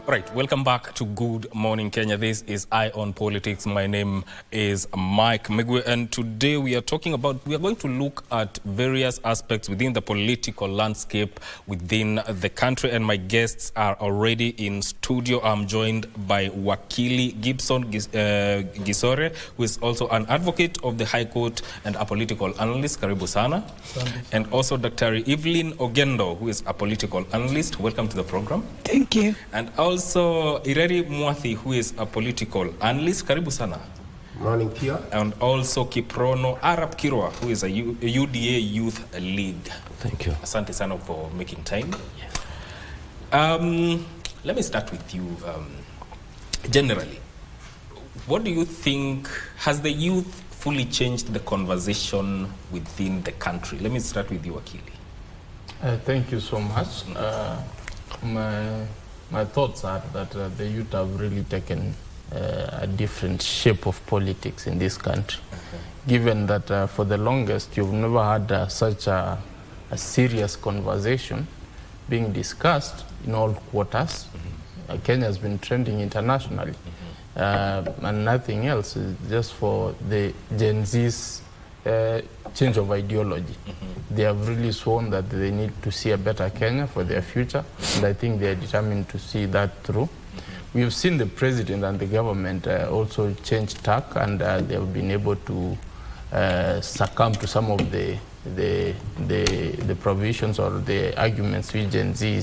Right, welcome back to Good Morning Kenya. This is Eye on Politics. My name is Migwi, and today we are going to look at various aspects within the political landscape within the country, and my guests are already in studio. I'm joined by Wakili Gibson Gisore, who is also an advocate of the High Court and a political analyst. Karibu sana. And also Dr. Evelyne Ogendo, who is a political analyst. Welcome to the program. Thank you. And also Ireri Mwathi, who is a political analyst. Karibu sana. Morning, Kia. And also Kiprono, Arap Kirwa, who is a UDA Youth League. Thank you. Asante sana for making time. Yes. Let me start with you. Generally, what do you think, has the youth fully changed the conversation within the country? Let me start with you, Wakili. Thank you so much. My thoughts are that the youth have really taken a different shape of politics in this country. Given that for the longest you've never had such a serious conversation being discussed in all quarters. Kenya has been trending internationally, and nothing else, is just for the Gen Z's change of ideology. They have really sworn that they need to see a better Kenya for their future, and I think they are determined to see that through. We have seen the president and the government also change tack, and they have been able to succumb to some of the provisions or the arguments which Gen Z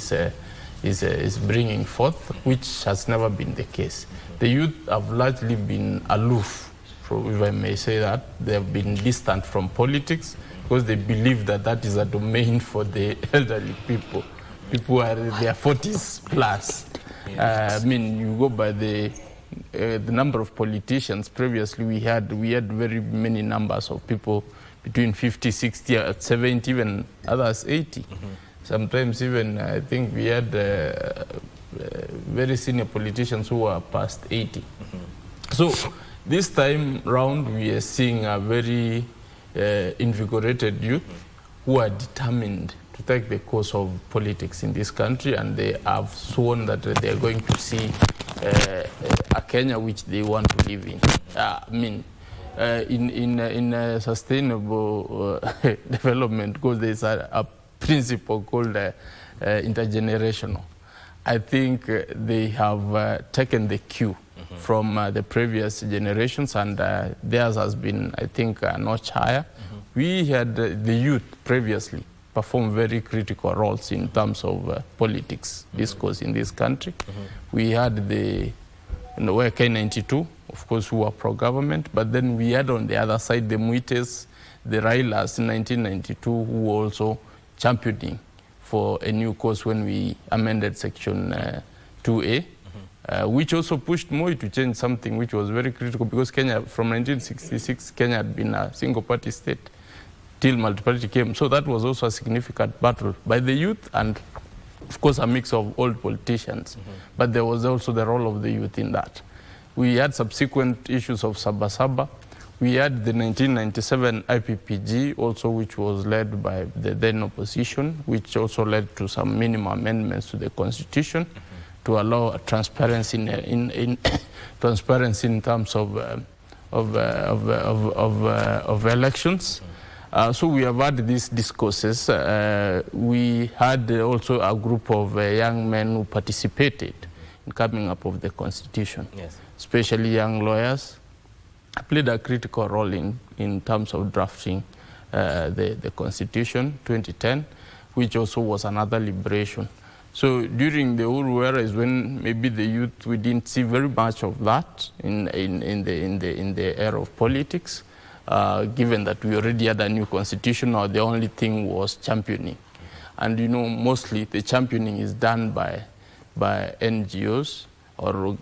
is bringing forth, which has never been the case. The youth have largely been aloof, if I may say that. They have been distant from politics because they believe that that is a domain for the elderly people. People are in their 40s plus. I mean, you go by the number of politicians. Previously, we had very many numbers of people between 50, 60, 70, even others 80. Sometimes even, I think we had very senior politicians who were past 80. So this time round, we are seeing a very invigorated youth who are determined to take the course of politics in this country, and they have sworn that they are going to see a Kenya which they want to live in. I mean, in sustainable development, because there's a principle called intergenerational. I think they have taken the cue from the previous generations, and theirs has been, I think, a notch higher. We had the youth previously perform very critical roles in terms of politics discourse in this country. We had the K92, of course, who were pro-government, but then we had on the other side the Mwites, the Railas in 1992, who were also championing for a new course when we amended Section 2A. Which also pushed Moi to change something which was very critical, because Kenya, from 1966, Kenya had been a single-party state till multi-party came. So that was also a significant battle by the youth and, of course, a mix of old politicians. But there was also the role of the youth in that. We had subsequent issues of Sabasaba. We had the 1997 IPPG also, which was led by the then opposition, which also led to some minimum amendments to the constitution to allow transparency in transparency in terms of elections. So we have had these discourses. We had also a group of young men who participated in coming up with the constitution, especially young lawyers, played a critical role in terms of drafting the constitution 2010, which also was another liberation. So during the Uhuru era is when maybe the youth, we didn't see very much of that in the era of politics, given that we already had a new constitution, or the only thing was championing. And you know, mostly the championing is done by NGOs or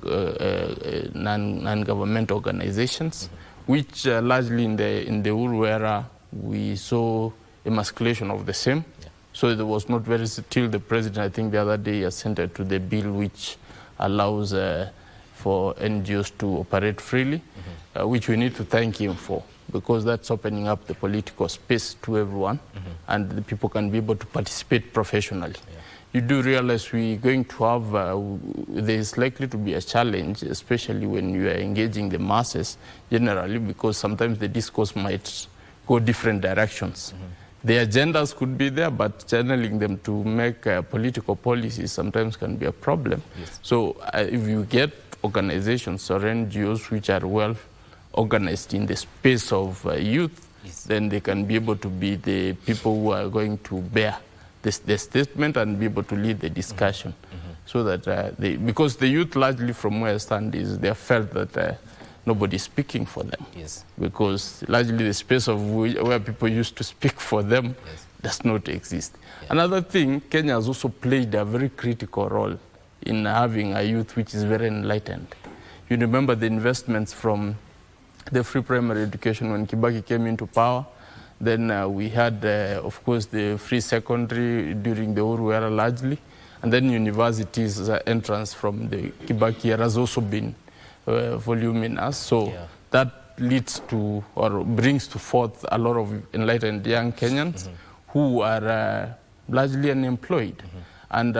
non-government organizations, which largely in the Uhuru era we saw emasculation of the same. So there was not very, till the president, I think the other day, assented to the bill which allows for NGOs to operate freely, which we need to thank him for, because that's opening up the political space to everyone, and the people can be able to participate professionally. you do realize we're going to have, there's likely to be a challenge, especially when you are engaging the masses generally, because sometimes the discourse might go different directions. The agendas could be there, but channeling them to make political policies sometimes can be a problem. Yes. So if you get organizations or NGOs which are well organized in the space of youth, yes, then they can be able to be the people who are going to bear the statement and be able to lead the discussion. So that because the youth largely from where I stand is they felt that nobody is speaking for them. Yes. Because largely the space of where people used to speak for them, yes, does not exist. Yeah. Another thing, Kenya has also played a very critical role in having a youth which is very enlightened. You remember the investments from the free primary education when Kibaki came into power. Then we had, of course, the free secondary during the Uhuru era largely. And then universities entrance from the Kibaki era has also been voluminous. So yeah, that leads to or brings to forth a lot of enlightened young Kenyans who are largely unemployed. And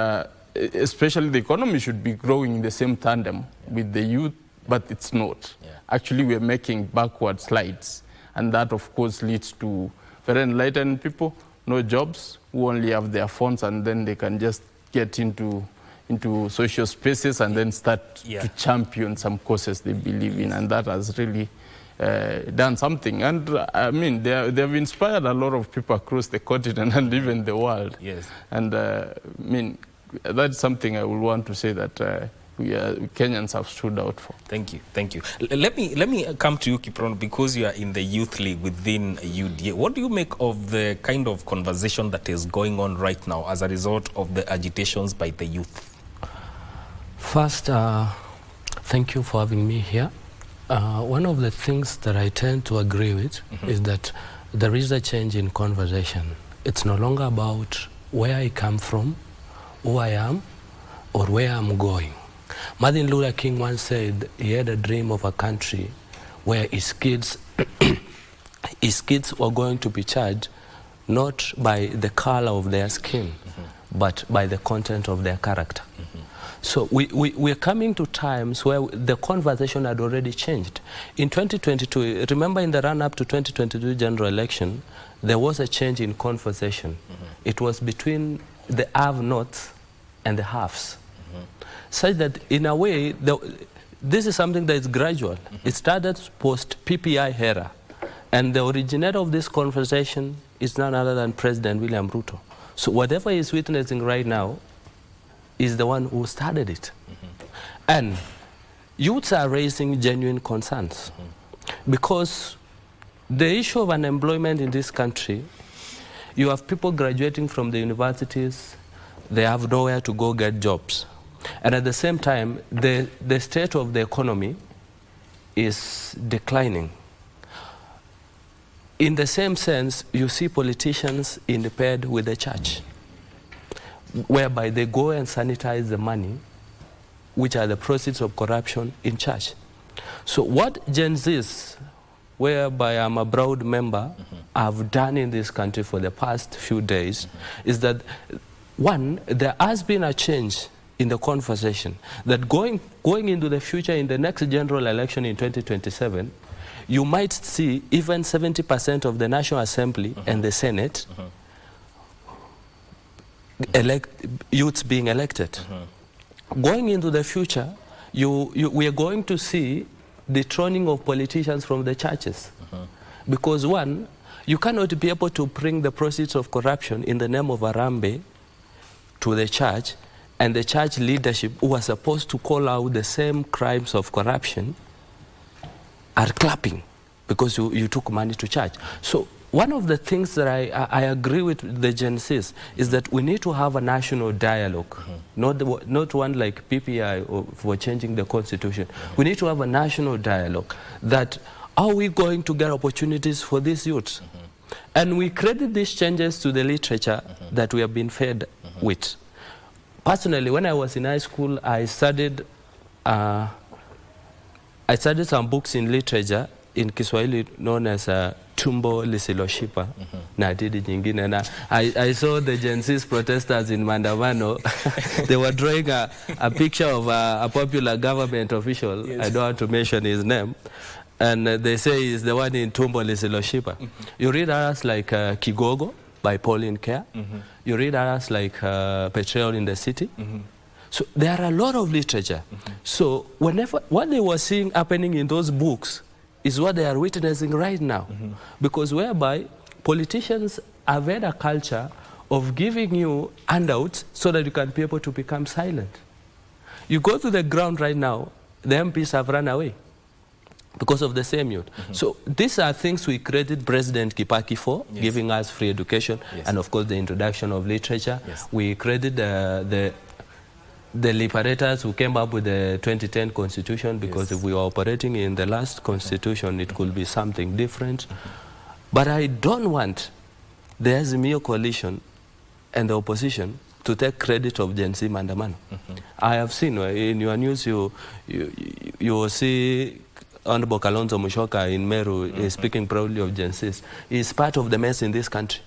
especially the economy should be growing in the same tandem with the youth, but it's not. Yeah. Actually, we're making backward slides. And that, of course, leads to very enlightened people, no jobs, who only have their phones, and then they can just get into social spaces and then start to champion some causes they believe in. And that has really done something. And I mean, they've inspired a lot of people across the continent and even the world. Yes. And I mean, that's something I would want to say that Kenyans have stood out for. Thank you, thank you. Let me come to you, Kiprono, because you are in the youth league within UDA. What do you make of the kind of conversation that is going on right now as a result of the agitations by the youth? First, thank you for having me here. One of the things that I tend to agree with is that there is a change in conversation. It's no longer about where I come from, who I am, or where I'm going. Martin Luther King once said he had a dream of a country where his kids were going to be judged not by the color of their skin, but by the content of their character. So we're coming to times where the conversation had already changed. In 2022, remember in the run-up to 2022 general election, there was a change in conversation. It was between the have-nots and the haves. Such that in a way, this is something that is gradual. It started post-PPI era. And the originator of this conversation is none other than President William Ruto. So whatever he's witnessing right now is the one who started it. And youths are raising genuine concerns. Because the issue of unemployment in this country, you have people graduating from the universities, they have nowhere to go get jobs. And at the same time, the state of the economy is declining. In the same sense, you see politicians in the bed with the church, whereby they go and sanitize the money, which are the proceeds of corruption in church. So what Gen Zs, whereby I'm a proud member, have done in this country for the past few days, is that, one, there has been a change in the conversation that going into the future, in the next general election in 2027, you might see even 70% of the National Assembly and the Senate youths being elected. Going into the future, we are going to see the throning of politicians from the churches. Because one, you cannot be able to bring the proceeds of corruption in the name of Arambe to the church, and the church leadership who are supposed to call out the same crimes of corruption are clapping because you took money to church. So one of the things that I agree with the Gen Zs is that we need to have a national dialogue, not one like PPI or for changing the constitution. We need to have a national dialogue that are we going to get opportunities for these youths? And we credit these changes to the literature that we have been fed with. Personally, when I was in high school, I studied some books in literature in Kiswahili known as Tumbo Lisiloshiba. na didi nyingine. Na I saw the Gen Z's protesters in Mandamano. They were drawing a picture of a popular government official. Yes. I don't want to mention his name. And they say he's the one in Tumbo Lisiloshipa. You read others like Kigogo by Pauline Care. You read others like Petrol in the City. So there are a lot of literature. So whenever what they were seeing happening in those books is what they are witnessing right now. Because whereby politicians have had a culture of giving you handouts so that you can be able to become silent. You go to the ground right now, the MPs have run away because of the same youth. So these are things we credit President Kibaki for, giving us free education, and of course the introduction of literature. We credit the liberators who came up with the 2010 constitution, because if we were operating in the last constitution, it could be something different. But I don't want the Azimio coalition and the opposition to take credit of Gen Z Mandamano. I have seen in your news, you will see Honorable Kalonzo Musyoka in Meru is speaking proudly of Gen Zs. He's part of the mess in this country.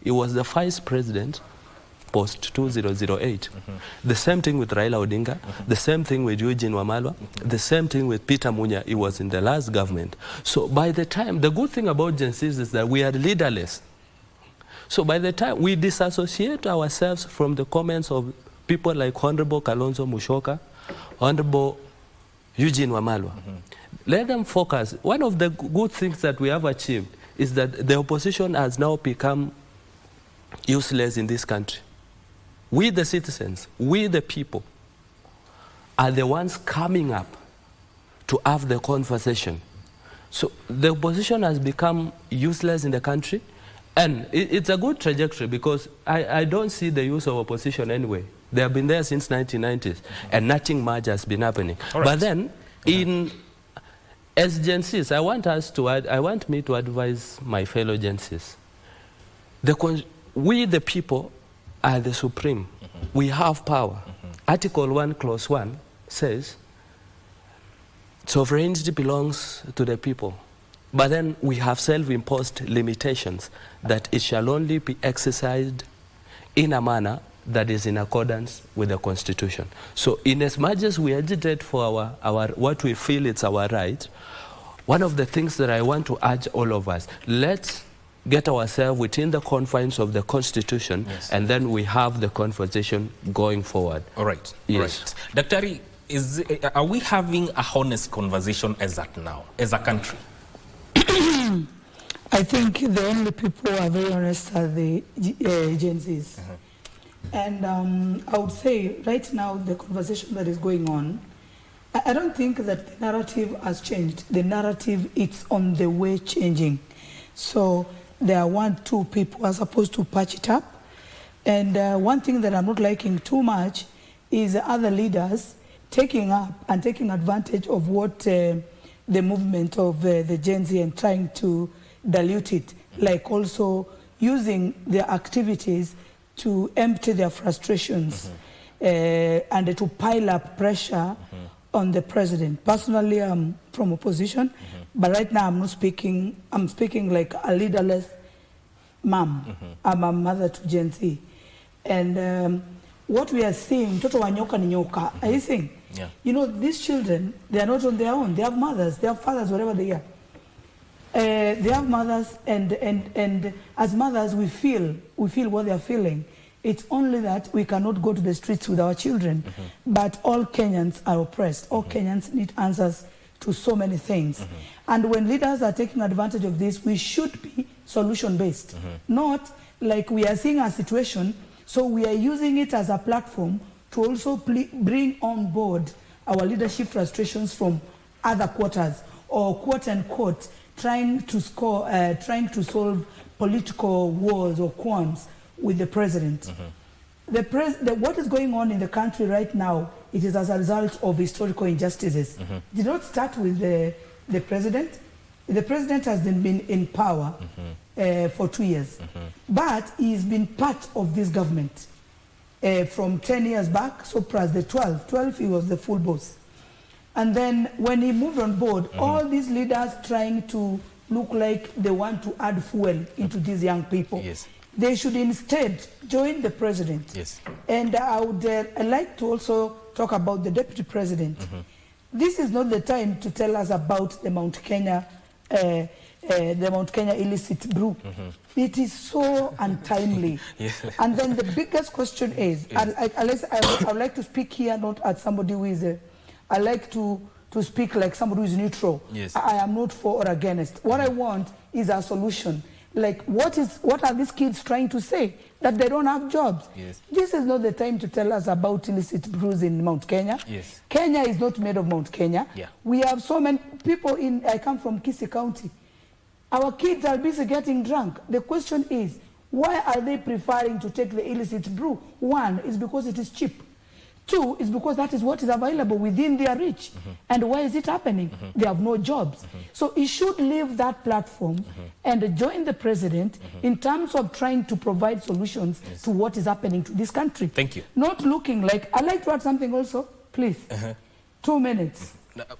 He was the vice president post 2008. The same thing with Raila Odinga, the same thing with Eugene Wamalwa, the same thing with Peter Munya. He was in the last government. So by the time, the good thing about Gen Zs is that we are leaderless. So by the time we disassociate ourselves from the comments of people like Honorable Kalonzo Musyoka, Honorable Eugene Wamalwa, let them focus. One of the good things that we have achieved is that the opposition has now become useless in this country. We the citizens, we the people, are the ones coming up to have the conversation. So the opposition has become useless in the country, and it's a good trajectory, because I don't see the use of opposition anyway. They have been there since 1990s, and nothing much has been happening. Right. But then, as Gen Zs, I want me to advise my fellow Gen Zs. We the people are the supreme. We have power. Article 1, Clause 1 says, sovereignty belongs to the people. But then we have self-imposed limitations that it shall only be exercised in a manner that is in accordance with the Constitution. So in as much as we agitate for our what we feel it's our right, one of the things that I want to urge all of us, let's get ourselves within the confines of the Constitution, and then we have the conversation going forward. All right. Yes. All right. Daktari, are we having a honest conversation as at now, as a country? I think the only people who are very honest are the Gen Zs. And I would say right now the conversation that is going on, I don't think that the narrative has changed. The narrative, it's on the way changing. So there are 1, 2 people are supposed to patch it up. And one thing that I'm not liking too much is other leaders taking up and taking advantage of what the movement of the Gen Z and trying to dilute it, like also using their activities to empty their frustrations and to pile up pressure on the president. Personally, I'm from opposition, but right now I'm speaking like a leaderless mom. I'm a mother to Gen Z. And what we are seeing, Toto wa nyoka ni nyoka, are you saying? You know, these children, they are not on their own. They have mothers, they have fathers, wherever they are. They have mothers, and as mothers, we feel what they are feeling. It's only that we cannot go to the streets with our children. But all Kenyans are oppressed. All Kenyans need answers to so many things. And when leaders are taking advantage of this, we should be solution-based. Not like we are seeing a situation, so we are using it as a platform to also bring on board our leadership frustrations from other quarters, or quote-unquote, trying to solve political wars or qualms with the president. What is going on in the country right now, it is as a result of historical injustices. It did not start with the president. The president has been in power for 2 years, but he's been part of this government from 10 years back, so plus the 12 he was the full boss. And then when he moved on board, all these leaders trying to look like they want to add fuel into these young people. Yes. They should instead join the president. Yes. And I would like to also talk about the deputy president. This is not the time to tell us about the Mount Kenya illicit brew. It is so untimely. Yes. And then the biggest question is, I would like to speak here not as somebody who is I like to speak like somebody who is neutral. Yes. I am not for or against. What I want is a solution. Like, what are these kids trying to say? That they don't have jobs. Yes. This is not the time to tell us about illicit brews in Mount Kenya. Yes. Kenya is not made of Mount Kenya. Yeah. We have so many people I come from Kisii County. Our kids are busy getting drunk. The question is, why are they preferring to take the illicit brew? One is because it is cheap. Two is because that is what is available within their reach. And why is it happening? They have no jobs. So he should leave that platform and join the president in terms of trying to provide solutions to what is happening to this country. Thank you. Not looking like, I'd like to add something also, please. 2 minutes.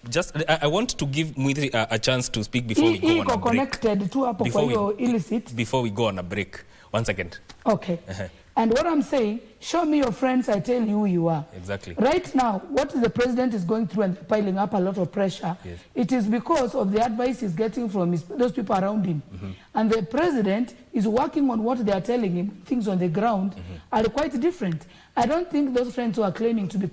Just, I want to give Mwathi a chance to speak before we go on a break. Connected to hapo kwa hiyo illicit. Before we go on a break. 1 second. Okay. And what I'm saying, show me your friends, I tell you who you are. Exactly. Right now, what the president is going through and piling up a lot of pressure, Yes. it is because of the advice he's getting from those people around him. And the president is working on what they are telling him. Things on the ground are quite different. I don't think those friends who are claiming to be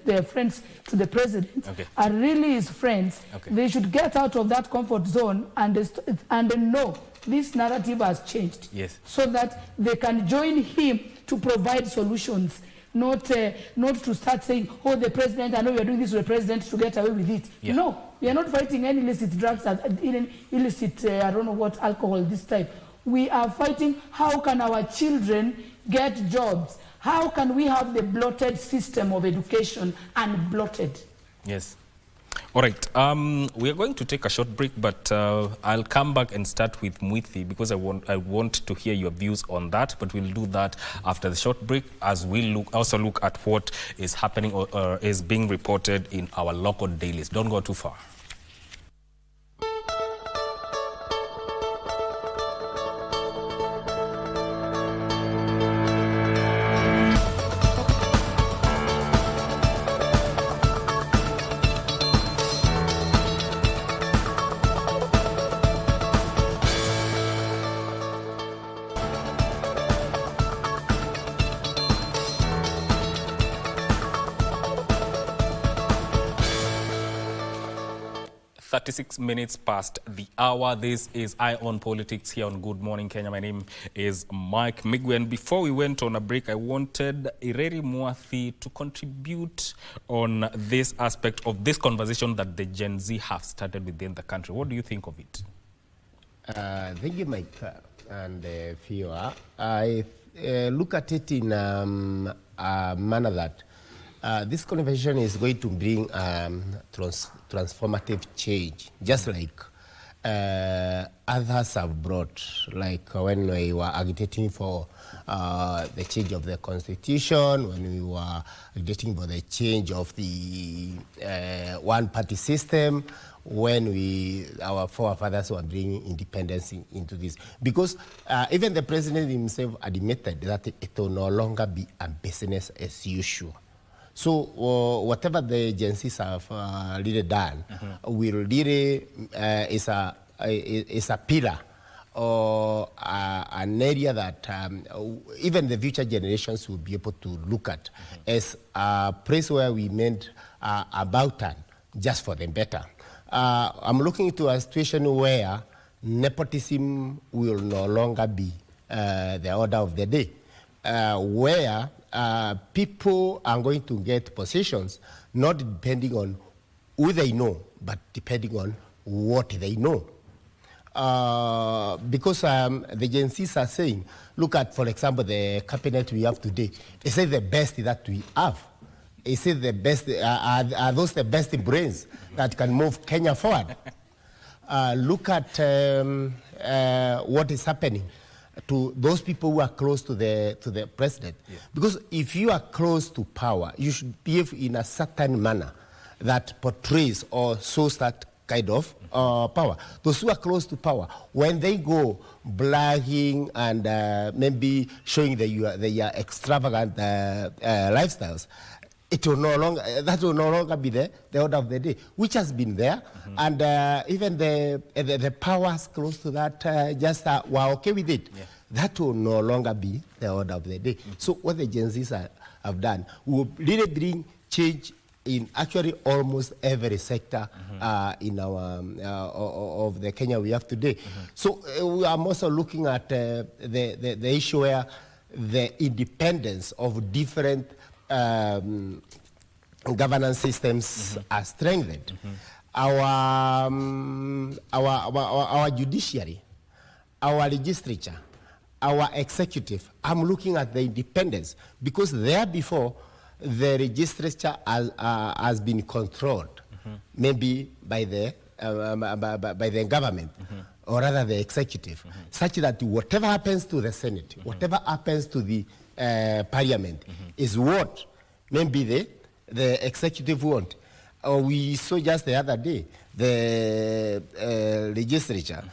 their friends to the president, are really his friends. They should get out of that comfort zone and know this narrative has changed. Yes. So that they can join him to provide solutions, not to start saying, oh, the president, I know we are doing this to the president to get away with it. Yeah. No, we are not fighting any illicit drugs, illicit, I don't know what, alcohol this type. We are fighting how can our children get jobs? How can we have the bloated system of education unblotted? Yes. All right. We are going to take a short break, but I'll come back and start with Mwathi because I want to hear your views on that. But we'll do that after the short break as we also look at what is happening or is being reported in our local dailies. Don't go too far. Minutes past the hour. This is Eye on Politics here on Good Morning Kenya. My name is Mike Migwi. And before we went on a break, I wanted Ireri Mwathi to contribute on this aspect of this conversation that the Gen Z have started within the country. What do you think of it? Thank you, Mike, and Fiora. I look at it in a manner that this conversation is going to bring transformative change, just like others have brought, like when we were agitating for the change of the constitution, when we were agitating for the change of the one-party system, when our forefathers were bringing independence into this. Because even the president himself admitted that it will no longer be a business as usual. So whatever the agencies have really done will really is a pillar or an area that even the future generations will be able to look at as a place where we made about turn just for the better. I'm looking into a situation where nepotism will no longer be the order of the day, where people are going to get positions not depending on who they know, but depending on what they know. Because the Gen Zs are saying, look at, for example, the cabinet we have today. Is it the best that we have? Is it the best? Are those the best brains that can move Kenya forward? Look at what is happening to those people who are close to the president. Yeah. Because if you are close to power, you should behave in a certain manner that portrays or shows that kind of power. Those who are close to power, when they go bragging and maybe showing their extravagant lifestyles, it will no longer, that will no longer be the order of the day, which has been there. And even the powers close to that just were okay with it. Yeah. That will no longer be the order of the day. So what the Gen Zs have done will really bring change in actually almost every sector in our of the Kenya we have today. So we are also looking at the issue where the independence of different governance systems are strengthened. Our judiciary, our legislature, our executive, I'm looking at the independence, because there before the legislature has been controlled, maybe by the government, or rather the executive, such that whatever happens to the Senate, whatever happens to the Parliament, is what maybe the executive want. We saw just the other day the legislature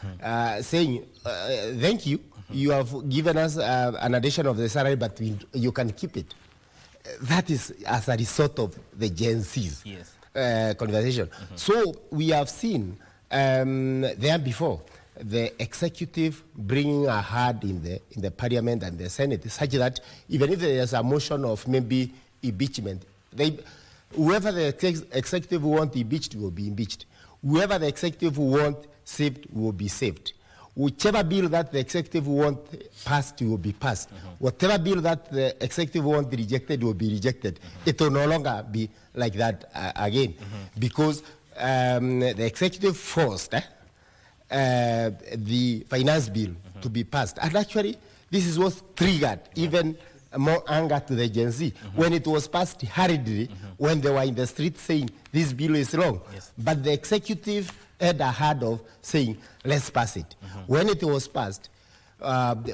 saying, thank you, you have given us an addition of the salary, but you can keep it. That is as a result of the Gen Z's conversation. So we have seen there before the executive bringing a hand in the Parliament and the Senate, such that even if there is a motion of maybe impeachment, whoever the executive want impeached will be impeached. Whoever the executive want saved will be saved. Whichever bill that the executive want passed will be passed. Whatever bill that the executive want rejected will be rejected. It will no longer be like that again, because the executive forced the finance bill to be passed. And actually, this is what triggered even more anger to the Gen Z when it was passed hurriedly, when they were in the street saying this bill is wrong. But the executive had a hand of saying, let's pass it. When it was passed,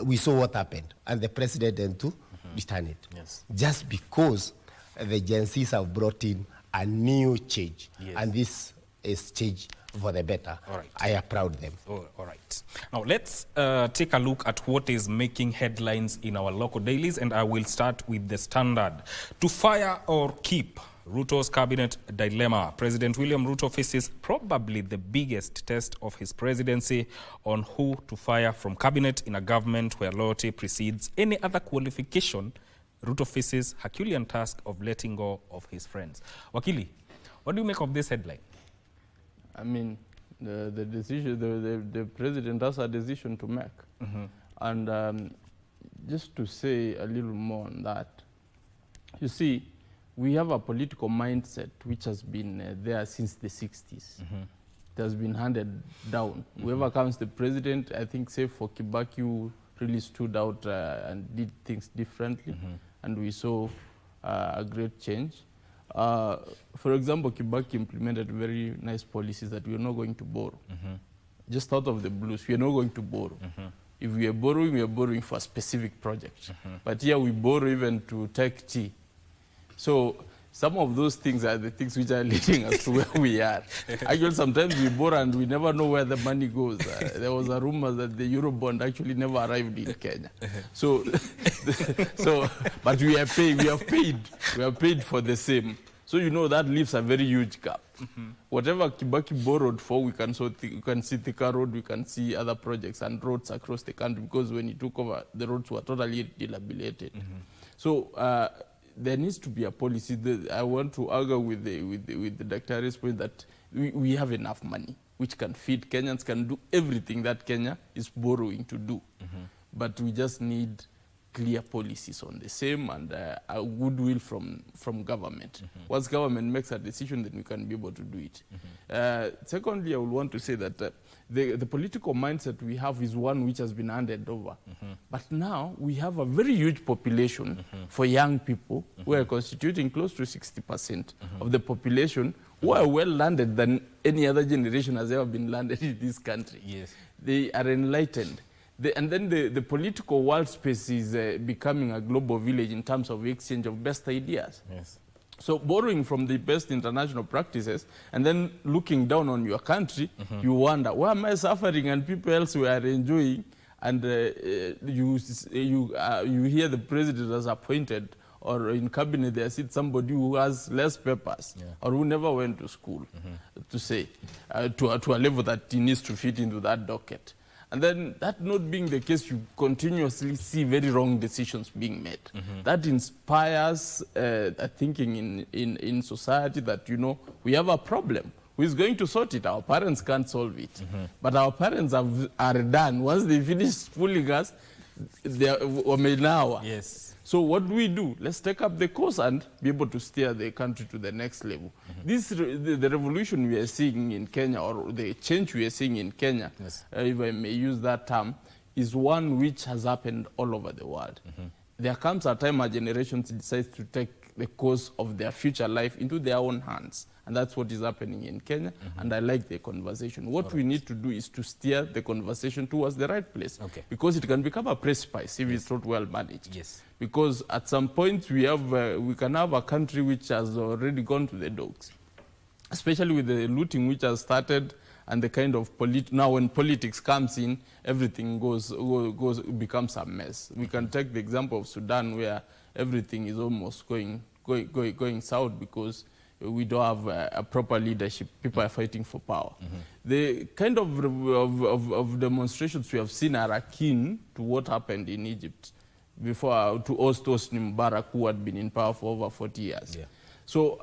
we saw what happened, and the president had to return it. Just because the Gen Zs have brought in a new change, and this is change for the better. I applaud them. All right. Now let's take a look at what is making headlines in our local dailies, and I will start with the Standard. To fire or keep, Ruto's cabinet dilemma. President William Ruto faces probably the biggest test of his presidency on who to fire from cabinet in a government where loyalty precedes any other qualification. Ruto faces Herculean task of letting go of his friends. Wakili, what do you make of this headline? I mean, the decision, the president has a decision to make. And just to say a little more on that, you see, we have a political mindset which has been there since the 60s. It has been handed down. Whoever comes the president, I think, save for Kibaki, who really stood out and did things differently. And we saw a great change. For example, Kibaki implemented very nice policies that we are not going to borrow. Just out of the blues, we are not going to borrow. If we are borrowing for a specific project. But here we borrow even to take tea. So some of those things are the things which are leading us to where we are. Actually, sometimes we borrow and we never know where the money goes. There was a rumor that the Eurobond actually never arrived in Kenya. So, but we have paid for the same. So you know that leaves a very huge gap. Whatever Kibaki borrowed for, we can see Thika Road, we can see other projects and roads across the country, because when he took over, the roads were totally dilapidated. So there needs to be a policy. I want to argue with the Dr. point that we have enough money which can feed Kenyans, can do everything that Kenya is borrowing to do. But we just need clear policies on the same, and a goodwill from government. Once government makes a decision, then we can be able to do it. Secondly, I would want to say that the political mindset we have is one which has been handed over. But now we have a very huge population for young people who are constituting close to 60% of the population, who are well landed than any other generation has ever been landed in this country. They are enlightened. And then the political world space is becoming a global village in terms of exchange of best ideas. So borrowing from the best international practices and then looking down on your country, you wonder, why am I suffering and people elsewhere are enjoying? And you hear the president has appointed, or in cabinet there sits somebody who has less papers, or who never went to school, to say, to a level that he needs to fit into that docket. And then that not being the case, you continuously see very wrong decisions being made. That inspires a thinking in society that, you know, we have a problem. Who is going to sort it? Our parents can't solve it. But our parents are done. Once they finish schooling us, they are now. Yes. So what do? Let's take up the course and be able to steer the country to the next level. This the revolution we are seeing in Kenya, or the change we are seeing in Kenya, if I may use that term, is one which has happened all over the world. There comes a time a generation decides to take the course of their future life into their own hands. And that's what is happening in Kenya. And I like the conversation. What we need to do is to steer the conversation towards the right place. Because it can become a precipice if it's not well managed. Because at some point we can have a country which has already gone to the dogs. Especially with the looting which has started, and the kind of now when politics comes in, everything becomes a mess. We can take the example of Sudan, where everything is almost going south because we don't have a proper leadership. People are fighting for power. The kind of demonstrations we have seen are akin to what happened in Egypt before, to Hosni Mubarak, who had been in power for over 40 years. So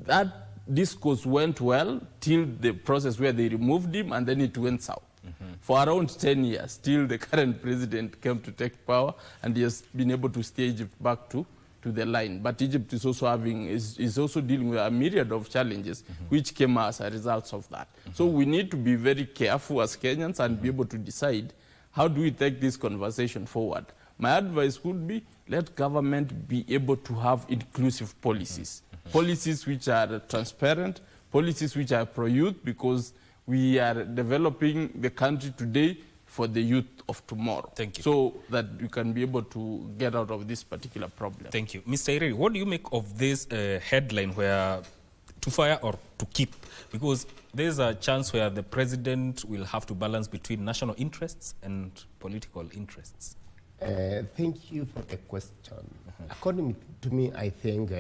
that discourse went well till the process where they removed him, and then it went south. For around 10 years, till the current president came to take power, and he has been able to steer Egypt back to the line. But Egypt is also dealing with a myriad of challenges which came as a result of that. So we need to be very careful as Kenyans and be able to decide, how do we take this conversation forward? My advice would be, let government be able to have inclusive policies. Policies which are transparent, policies which are pro-youth, because we are developing the country today for the youth of tomorrow. Thank you. So that we can be able to get out of this particular problem. Thank you. Mr. Ireri, what do you make of this headline where to fire or to keep? Because there's a chance where the president will have to balance between national interests and political interests. Thank you for the question. According to me, I think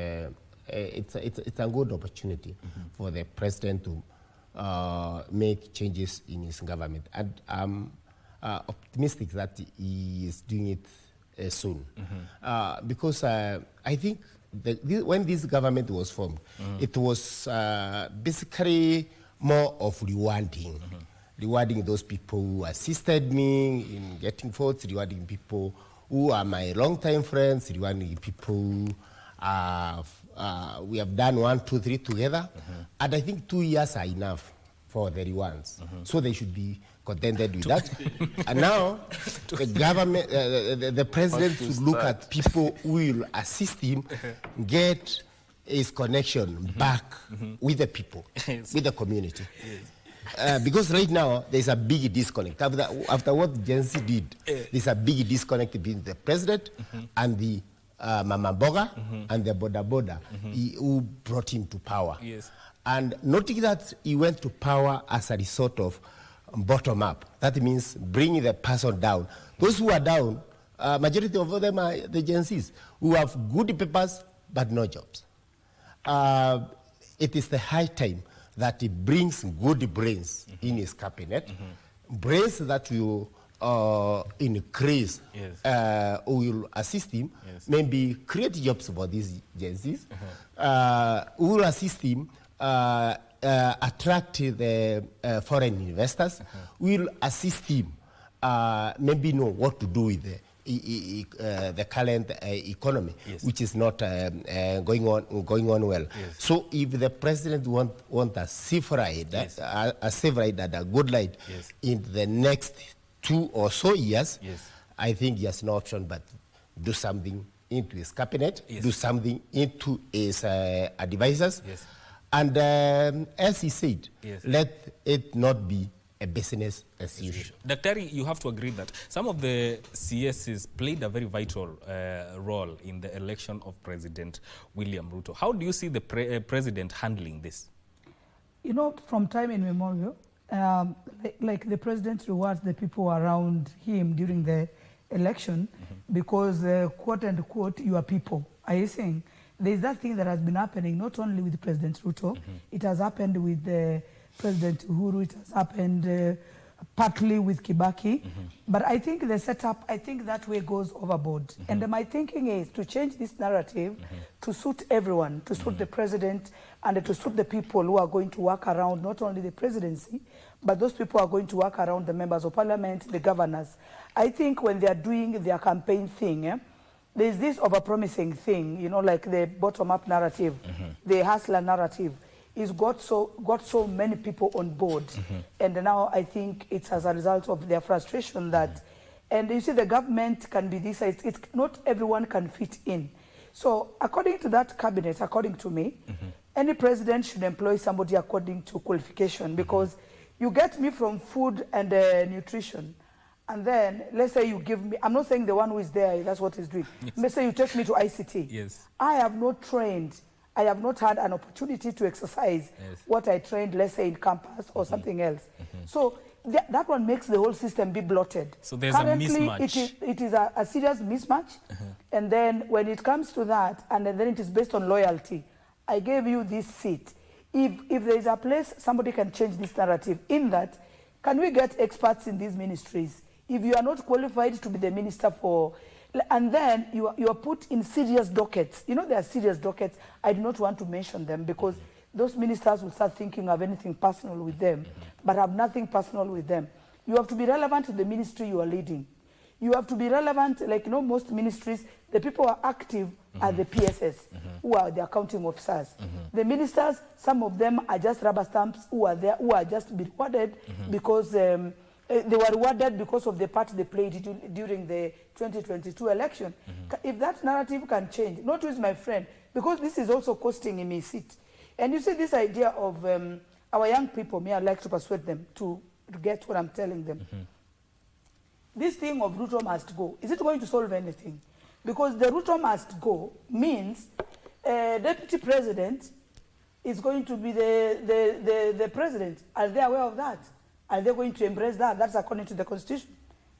it's a good opportunity for the president to make changes in his government. And I'm optimistic that he is doing it soon. Because I think when this government was formed, it was basically more of rewarding. Rewarding those people who assisted me in getting votes, rewarding people who are my long-time friends, rewarding people who we have done 1, 2, 3 together. And I think 2 years are enough for the rewards. So they should be contented with that. And now the government, the president should look at people who will assist him get his connection back with the people, with the community. Because right now, there's a big disconnect. After what Gen Z did, there's a big disconnect between the president and the Mama Boga and the Boda Boda who brought him to power. And noting that he went to power as a result of bottom up. That means bringing the person down. Those who are down, majority of them are the Gen Zs who have good papers but no jobs. It is the high time that he brings good brains in his cabinet, brains that will increase, will assist him, maybe create jobs for these Gen Zs, will assist him attract the foreign investors, will assist him maybe know what to do with the current economy, which is not going on well. So if the president want a safe ride, and a good ride in the next 2 or so years, I think he has no option but do something into his cabinet, do something into his advisors, and as he said, let it not be a business as usual. Daktari, you have to agree that some of the CSs played a very vital role in the election of President William Ruto. How do you see the president handling this? You know, from time immemorial, like the president rewards the people around him during the election because, quote unquote, you are people. Are you saying? There's that thing that has been happening not only with President Ruto, it has happened with President Uhuru, it has happened partly with Kibaki, but I think the setup, I think that way goes overboard. And my thinking is to change this narrative to suit everyone, to suit the president and to suit the people who are going to work around not only the presidency, but those people are going to work around the members of parliament, the governors. I think when they are doing their campaign thing, there's this overpromising thing, you know, like the bottom-up narrative, the hustler narrative. It's got so many people on board, and now I think it's as a result of their frustration that, and you see the government can be this, it's not everyone can fit in. So according to that cabinet, according to me, any president should employ somebody according to qualification, because you get me from food and nutrition, and then let's say you give me, I'm not saying the one who is there, that's what he's doing. Yes. Let's say you take me to ICT. Yes. I have not trained, I have not had an opportunity to exercise what I trained, let's say in campus or something else. So that one makes the whole system be bloated. So there's currently, a mismatch. It is a serious mismatch. And then when it comes to that, and then it is based on loyalty, I gave you this seat. If there is a place somebody can change this narrative, in that, can we get experts in these ministries? If you are not qualified to be the minister for, and then you are put in serious dockets. You know, there are serious dockets. I do not want to mention them because those ministers will start thinking of anything personal with them, but have nothing personal with them. You have to be relevant to the ministry you are leading. You have to be relevant, like, you know, most ministries, the people who are active are the PSS, who are the accounting officers. The ministers, some of them are just rubber stamps who are there, who are just be rewarded because they were rewarded because of the part they played during the 2022 election. If that narrative can change, not with my friend, because this is also costing him his seat. And you see this idea of our young people, me, I like to persuade them to get what I'm telling them. This thing of Ruto must go, is it going to solve anything? Because the Ruto must go means deputy president is going to be the president. Are they aware of that? Are they going to embrace that? That's according to the Constitution,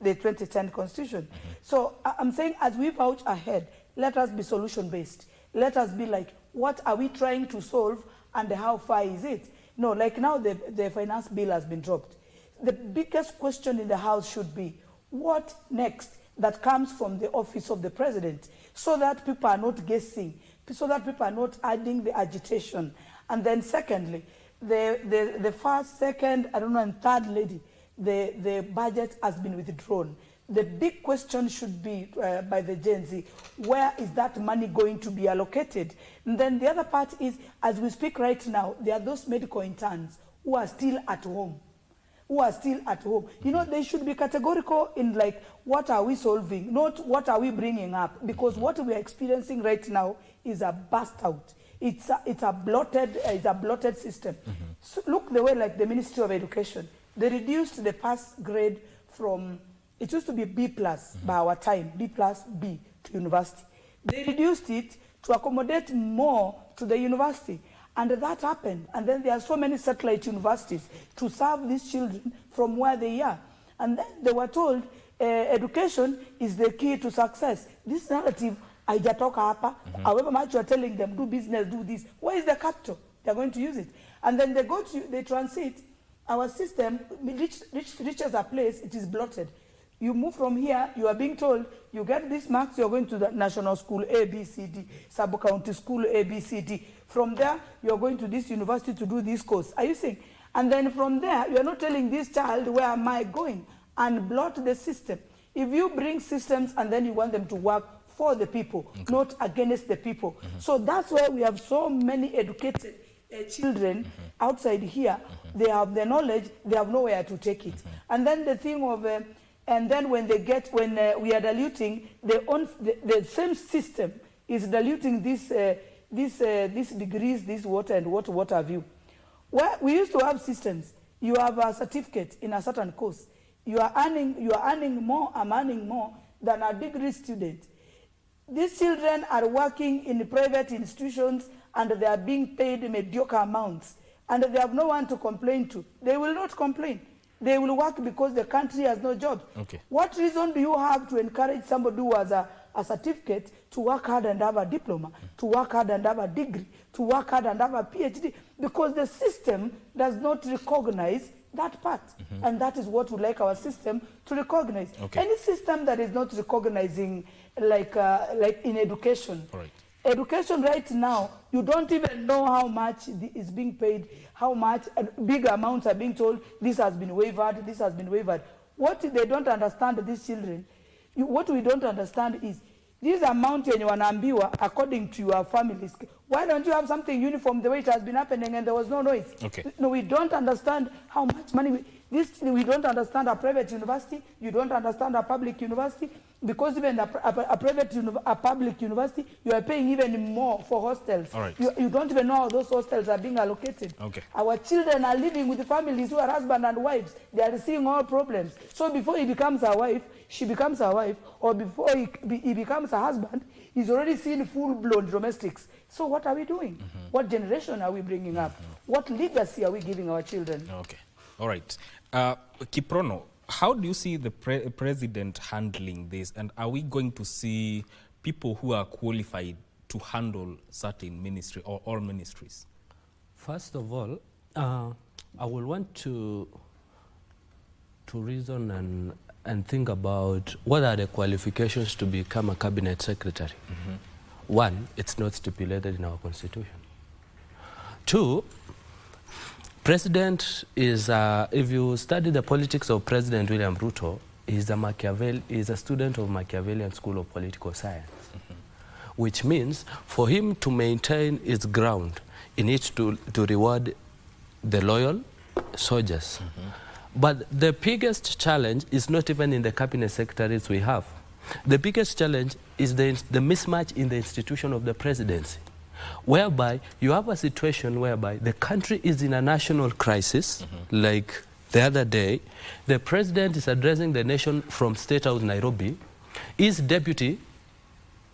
the 2010 Constitution. So I'm saying as we vouch ahead, let us be solution-based. Let us be like, what are we trying to solve and how far is it? No, like now the finance bill has been dropped. The biggest question in the House should be, what next that comes from the office of the president, so that people are not guessing, so that people are not adding the agitation. And then secondly, the first, second, I don't know, and third lady, the budget has been withdrawn. The big question should be by the Gen Z, where is that money going to be allocated? And then the other part is, as we speak right now, there are those medical interns who are still at home. You know, they should be categorical in like, what are we solving, not what are we bringing up? Because what we are experiencing right now is a bust out. It's a bloated system. So look the way like the Ministry of Education, they reduced the pass grade from, it used to be B+ by our time, B+ B to university. They reduced it to accommodate more to the university. And that happened. And then there are so many satellite universities to serve these children from where they are. And then they were told education is the key to success. This narrative, haijatoka hapa, however much you are telling them, do business, do this. Where is the capital? They are going to use it. And then they transit. Our system reaches a place, it is bloated. You move from here, you are being told, you get these marks, you're going to the national school A, B, C, D, sub-county school A, B, C, D. From there, you're going to this university to do this course. Are you seeing? And then from there, you're not telling this child, where am I going? And blot the system. If you bring systems and then you want them to work for the people, not against the people. So that's why we have so many educated children outside here. They have the knowledge, they have nowhere to take it. And then the thing of... and then when we are diluting, the same system is diluting these degrees, this water and what have you. Well, we used to have systems. you have a certificate in a certain course. You are earning more, I'm earning more than a degree student. These children are working in private institutions and they are being paid mediocre amounts. And they have no one to complain to. They will not complain. They will work because the country has no jobs. Okay. What reason do you have to encourage somebody who has a certificate to work hard and have a diploma, to work hard and have a degree, to work hard and have a PhD? Because the system does not recognize that part. And that is what we like our system to recognize. Okay. Any system that is not recognizing, like in education. All right. Education right now, you don't even know how much is being paid, how much, big amounts are being told, this has been waived, this has been waived. What they don't understand, these children, what we don't understand is, this amount when you wanaambiwa according to your families. Why don't you have something uniform the way it has been happening and there was no noise? Okay. No, we don't understand how much money, we don't understand a private university, you don't understand a public university, because even a public university, you are paying even more for hostels. All right. You don't even know how those hostels are being allocated. Okay. Our children are living with families who are husband and wives. They are seeing all problems. So before he becomes a wife, she becomes a wife, or before he becomes a husband, he's already seen full-blown domestics. So what are we doing? What generation are we bringing up? What legacy are we giving our children? Okay. All right. Kiprono, how do you see the president handling this? And are we going to see people who are qualified to handle certain ministry or all ministries? First of all, I will want to reason and think about what are the qualifications to become a cabinet secretary. One, it's not stipulated in our constitution. Two, president is, if you study the politics of President William Ruto, is a student of Machiavellian School of Political Science, which means for him to maintain its ground, he needs to reward the loyal soldiers. But the biggest challenge is not even in the cabinet secretaries we have. The biggest challenge is the mismatch in the institution of the presidency, whereby you have a situation whereby the country is in a national crisis, like the other day, the president is addressing the nation from State House, Nairobi. His deputy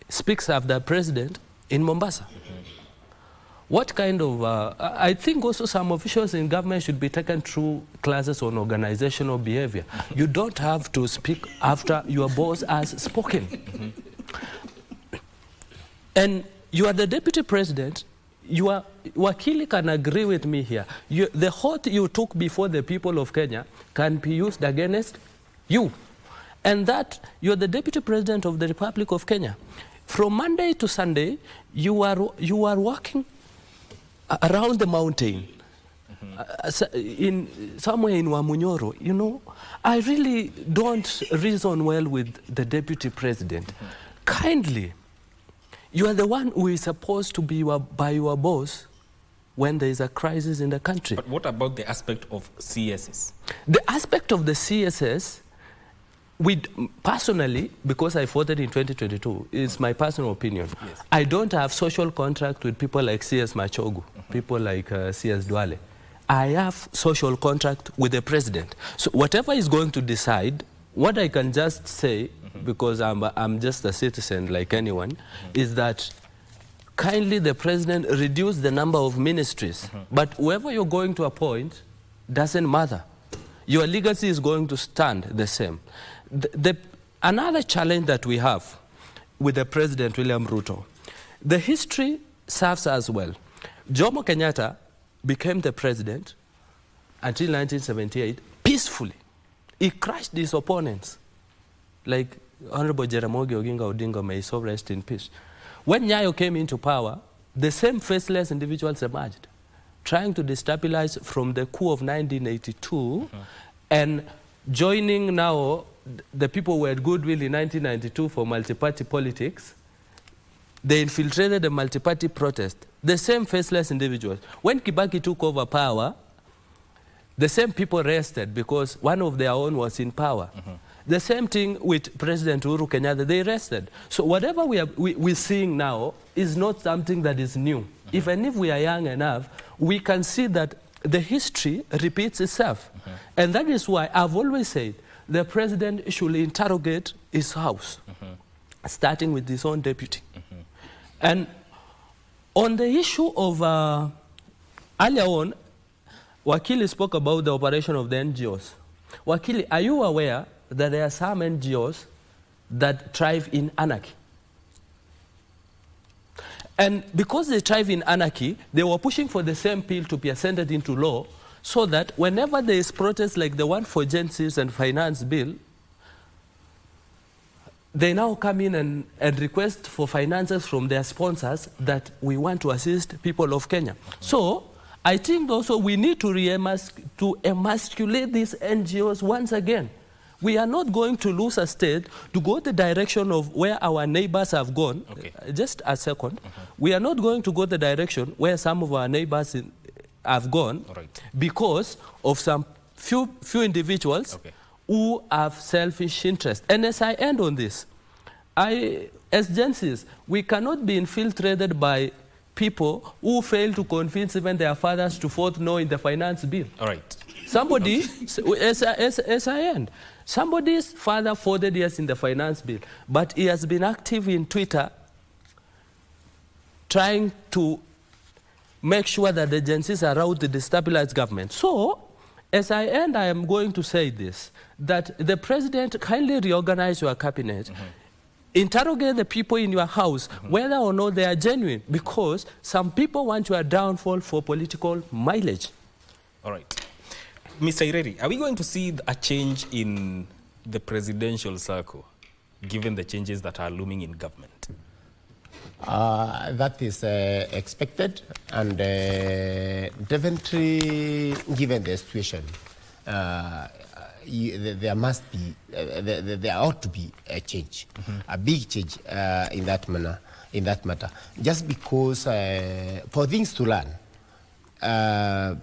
speaks of the president in Mombasa. What kind of, I think also some officials in government should be taken through classes on organizational behavior. You don't have to speak after your boss has spoken. And you are the deputy president, Wakili can agree with me here. The oath you took before the people of Kenya can be used against you. And that you are the deputy president of the Republic of Kenya. From Monday to Sunday, you are working around the mountain, somewhere in Wamunyoro. You know, I really don't reason well with the deputy president. Kindly, you are the one who is supposed to be by your boss when there is a crisis in the country. But what about the aspect of CSS? The aspect of the CSS, personally, because I voted in 2022, it's my personal opinion. Yes. I don't have social contract with people like CS Machogu, people like CS Duale. I have social contract with the president. So whatever he's going to decide, what I can just say, because I'm just a citizen like anyone, is that kindly the president reduce the number of ministries. But whoever you're going to appoint doesn't matter. Your legacy is going to stand the same. Another challenge that we have with the President William Ruto, the history serves us well. Jomo Kenyatta became the president until 1978 peacefully. He crushed his opponents, like Honorable Jaramogi Oginga Odinga, may so rest in peace. When Nyayo came into power, the same faceless individuals emerged, trying to destabilize from the coup of 1982 and joining now the people who had goodwill in 1992 for multi-party politics. They infiltrated the multi-party protest. The same faceless individuals. When Kibaki took over power, the same people rested because one of their own was in power. The same thing with President Uhuru Kenyatta, they rested. So whatever we're seeing now is not something that is new. Even if we are young enough, we can see that the history repeats itself. And that is why I've always said the president should interrogate his house, starting with his own deputy. And on the issue of, earlier on, Wakili spoke about the operation of the NGOs. Wakili, are you aware that there are some NGOs that thrive in anarchy? And because they thrive in anarchy, they were pushing for the same bill to be ascended into law, so that whenever there is protest like the one for agencies and finance bill, they now come in and request for finances from their sponsors that we want to assist people of Kenya. So I think also we need to emasculate these NGOs once again. We are not going to lose a state to go the direction of where our neighbors have gone. Okay. Just a second. We are not going to go the direction where some of our neighbors have gone, because of some few individuals who have selfish interest. And as I end on this, as Gensis, we cannot be infiltrated by people who fail to convince even their fathers to vote no in the finance bill. All right. Somebody, as I end, somebody's father voted yes in the finance bill, but he has been active in Twitter trying to make sure that the agencies around the destabilized government. So, as I end, I am going to say this, that the president kindly reorganize your cabinet, interrogate the people in your house, whether or not they are genuine, because some people want your downfall for political mileage. All right. Mr. Ireri, are we going to see a change in the presidential circle, given the changes that are looming in government? That is expected, and definitely, given the situation, there must be, there ought to be a change, a big change in that matter. Just because for things to learn, and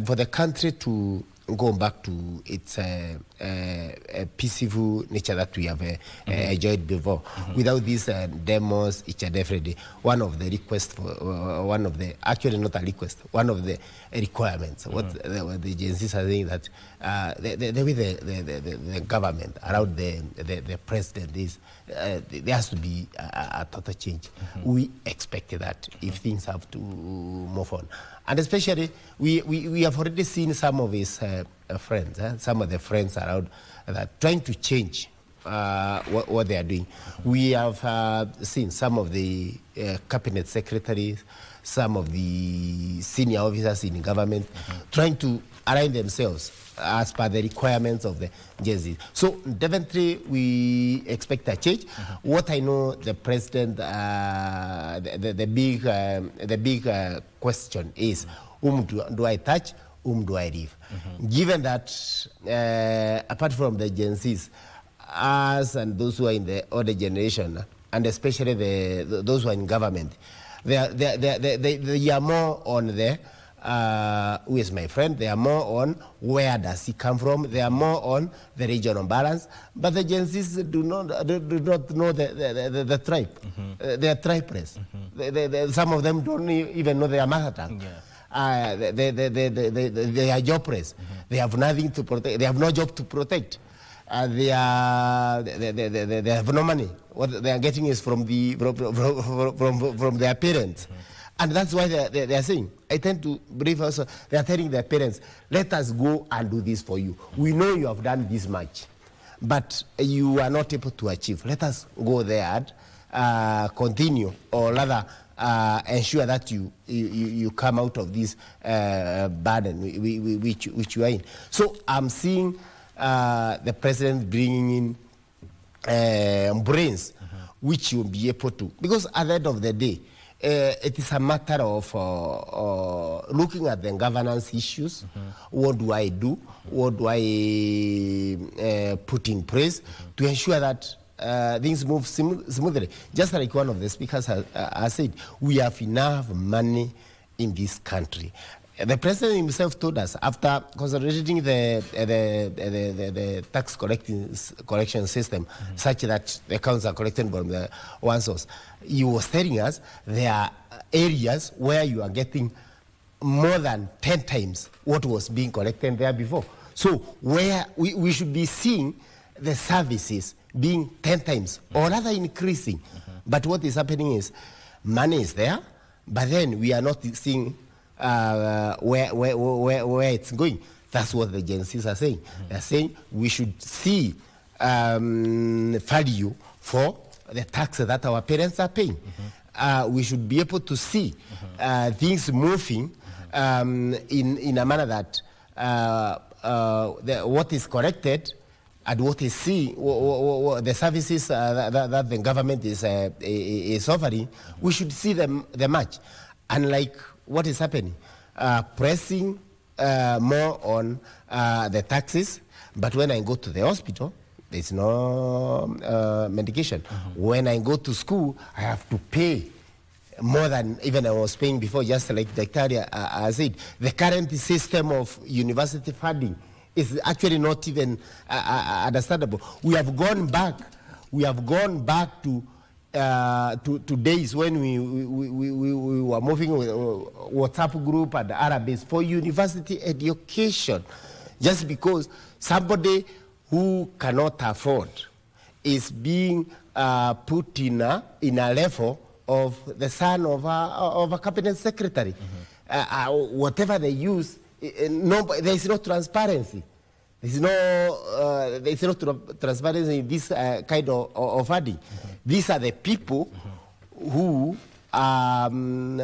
for the country to go back to its peaceful nature that we have enjoyed before, without these demos each and every day. One of the requests, actually not a request, one of the requirements, what the agencies are saying, that the way the government around the president is, there has to be a total change. We expect that if things have to move on. And especially, we have already seen some of his friends, some of the friends around that trying to change what they are doing. We have seen some of the cabinet secretaries, some of the senior officers in government trying to align themselves as per the requirements of the agencies. So definitely we expect a change. What I know, the president, the big question is, whom do I touch, whom do I leave? Given that, apart from the agencies, us and those who are in the older generation, and especially those who are in government, they are more on the who is my friend. They are more on where does he come from. They are more on the regional balance. But the agencies do not know the tribe. They are tribeless. Some of them don't even know their mother tongue. They are jobless. They have nothing to protect. They have no job to protect. They have no money. What they are getting is from their parents. And that's why they are saying, I tend to believe also, they are telling their parents, let us go and do this for you. We know you have done this much, but you are not able to achieve. Let us go there and continue, or rather ensure that you come out of this burden which you are in. So I'm seeing the president bringing in brains which you'll be able to, because at the end of the day, it is a matter of looking at the governance issues. What do I do? What do I put in place to ensure that things move smoothly? Just like one of the speakers has said, we have enough money in this country. The president himself told us, after consolidating the tax collection system, such that the accounts are collected from one source, he was telling us there are areas where you are getting more than 10 times what was being collected there before. So where we should be seeing the services being 10 times or rather increasing. But what is happening is money is there, but then we are not seeing where it's going. That's what the agencies are saying. They're saying we should see value for the taxes that our parents are paying. We should be able to see things moving in a manner that what is corrected and what is seen, the services that the government is offering, we should see them the match. Unlike what is happening, pressing more on the taxes, but when I go to the hospital, there's no medication. When I go to school, I have to pay more than even I was paying before, just like Dr. said. The current system of university funding is actually not even understandable. We have gone back to days when we were moving with WhatsApp group and Arap for university education, just because somebody who cannot afford is being put in a level of the son of a cabinet secretary. Whatever they use, there is no transparency. There is no transparency in this kind of funding. These are the people who are on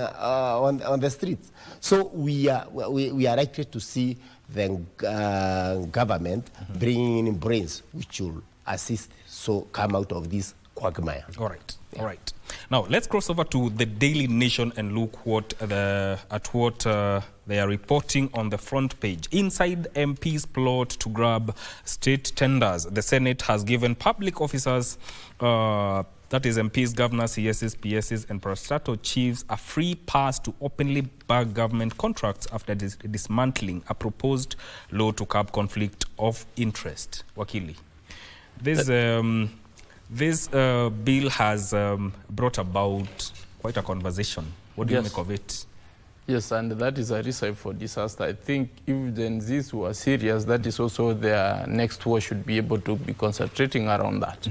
the streets. So we are likely to see the government bringing in brains which will assist so come out of this quagmire. All right. All right. Now let's cross over to the Daily Nation and look at what they are reporting on the front page. Inside MP's plot to grab state tenders, the Senate has given public officers, that is MPs, governors, CSs, PSs, and parastatal chiefs, a free pass to openly bag government contracts after dismantling a proposed law to curb conflict of interest. Wakili, this bill has brought about quite a conversation. What do you make of it? Yes, and that is a recipe for disaster. I think if Gen Zs were serious, that is also their next war should be able to be concentrating around that.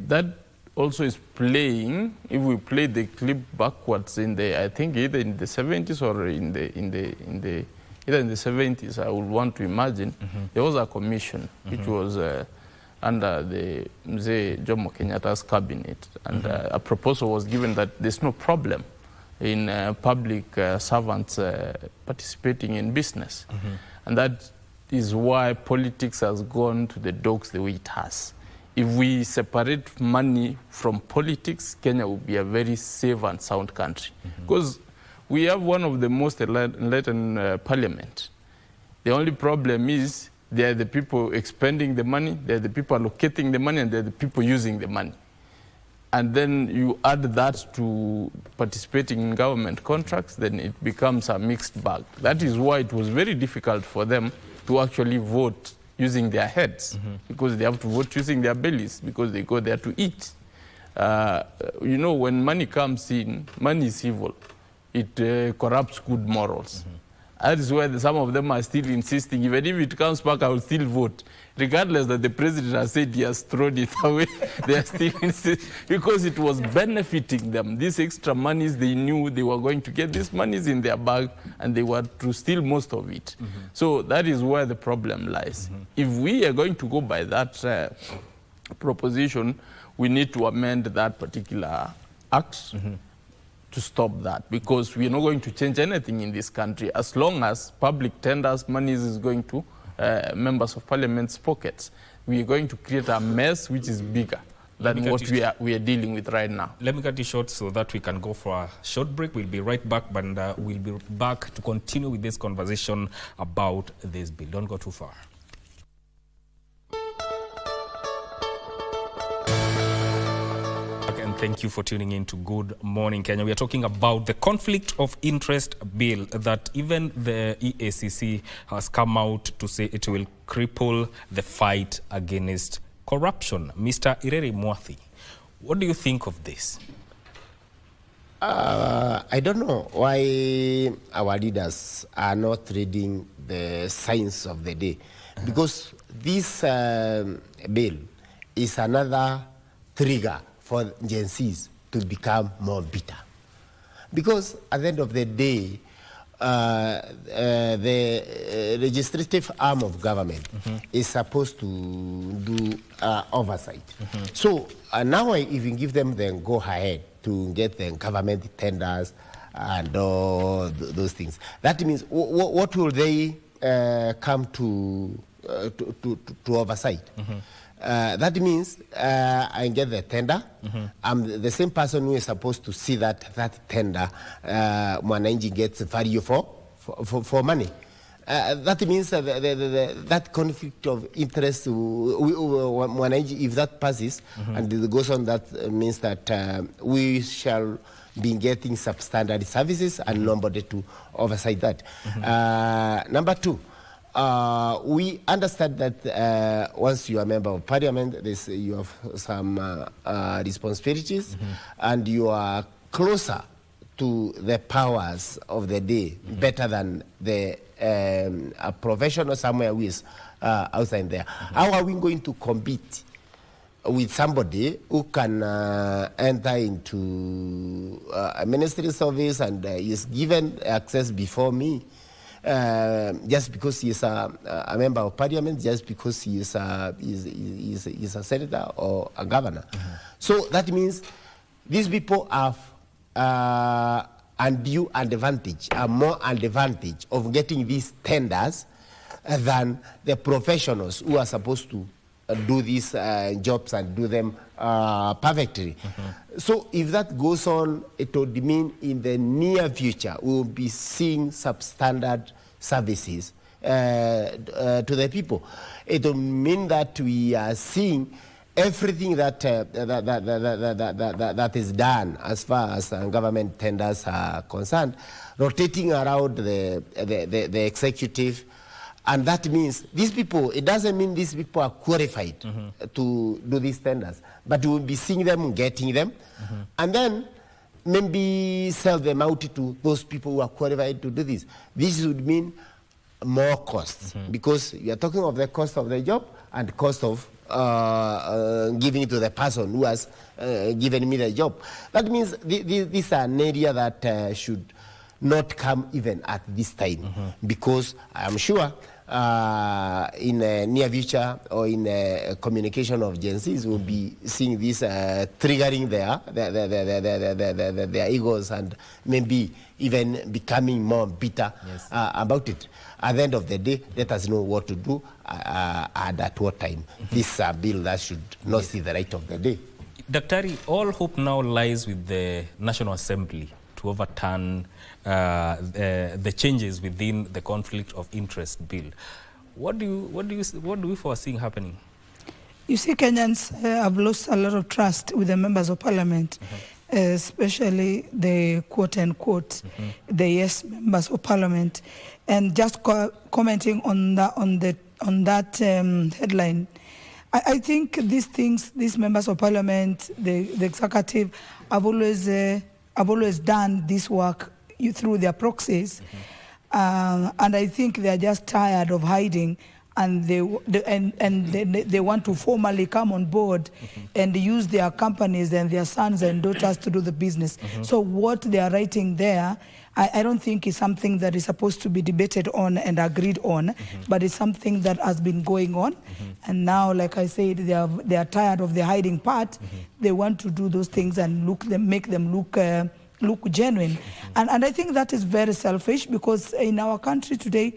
That also is playing, if we play the clip backwards in the, I think either in the 70s or either in the 70s, I would want to imagine, there was a commission which was under the Mzee Jomo Kenyatta's cabinet, and a proposal was given that there's no problem in public servants participating in business. And that is why politics has gone to the dogs the way it has. If we separate money from politics, Kenya will be a very safe and sound country. Because we have one of the most enlightened parliament. The only problem is they are the people expending the money, they are the people allocating the money, and they are the people using the money. And then you add that to participating in government contracts, then it becomes a mixed bag. That is why it was very difficult for them to actually vote using their heads, because they have to vote using their bellies, because they go there to eat. You know, when money comes in, money is evil. It corrupts good morals. That is why some of them are still insisting, even if it comes back, I will still vote. Regardless that the president has said he has thrown it away, they are still insisting, because it was benefiting them. These extra monies, they knew they were going to get these monies in their bag, and they were to steal most of it. So that is where the problem lies. If we are going to go by that proposition, we need to amend that particular act to stop that, because we are not going to change anything in this country as long as public tenders, money is going to members of parliament's pockets. We are going to create a mess which is bigger than what we are dealing with right now. Let me cut it short so that we can go for a short break. We'll be right back, but we'll be back to continue with this conversation about this bill. Don't go too far. And thank you for tuning in to Good Morning Kenya. We are talking about the conflict of interest bill that even the EACC has come out to say it will cripple the fight against corruption. Mr. Ireri Mwathi, what do you think of this? I don't know why our leaders are not reading the signs of the day, because this bill is another trigger for Gen Zs to become more bitter. Because at the end of the day, the legislative arm of government is supposed to do oversight. So now I even give them the go-ahead to get the government tenders and all those things. That means what will they come to oversight? That means I get the tender. I'm the same person who is supposed to see that tender Mwananchi gets value for money. That means that conflict of interest, Mwananchi, if that passes and it goes on, that means that we shall be getting substandard services and nobody to oversight that. Number two, we understand that once you are a member of parliament, you have some responsibilities and you are closer to the powers of the day, better than the professional somewhere who is outside there. How are we going to compete with somebody who can enter into a ministry service and is given access before me? Just because he is a member of parliament, just because he is a senator or a governor. So that means these people have undue advantage, more advantage of getting these tenders than the professionals who are supposed to do these jobs and do them perfectly. So if that goes on, it would mean in the near future we will be seeing substandard services to the people. It will mean that we are seeing everything that is done as far as government tenders are concerned, rotating around the executive. And that means these people, it doesn't mean these people are qualified to do these tenders, but we will be seeing them, getting them, and then maybe sell them out to those people who are qualified to do this. This would mean more costs, because you are talking of the cost of the job and cost of giving it to the person who has given me the job. That means this is an area that should not come even at this time, because I am sure in a near future or in a communication of Gen Zs, we'll be seeing this triggering their egos and maybe even becoming more bitter about it. At the end of the day, let us know what to do and at what time. This is a bill that should not see the light of the day. Daktari, all hope now lies with the National Assembly to overturn the changes within the conflict of interest bill. What do we foresee happening? You see, Kenyans have lost a lot of trust with the members of parliament, especially the quote-unquote, the yes members of parliament. And just commenting on that headline, I think these members of parliament, the executive, have always done this work through their proxies, and I think they are just tired of hiding, and they want to formally come on board and use their companies and their sons and daughters to do the business. So what they are writing there, I don't think is something that is supposed to be debated on and agreed on, but it's something that has been going on. And now, like I said, they are tired of the hiding part. They want to do those things and make them look genuine. And I think that is very selfish, because in our country today,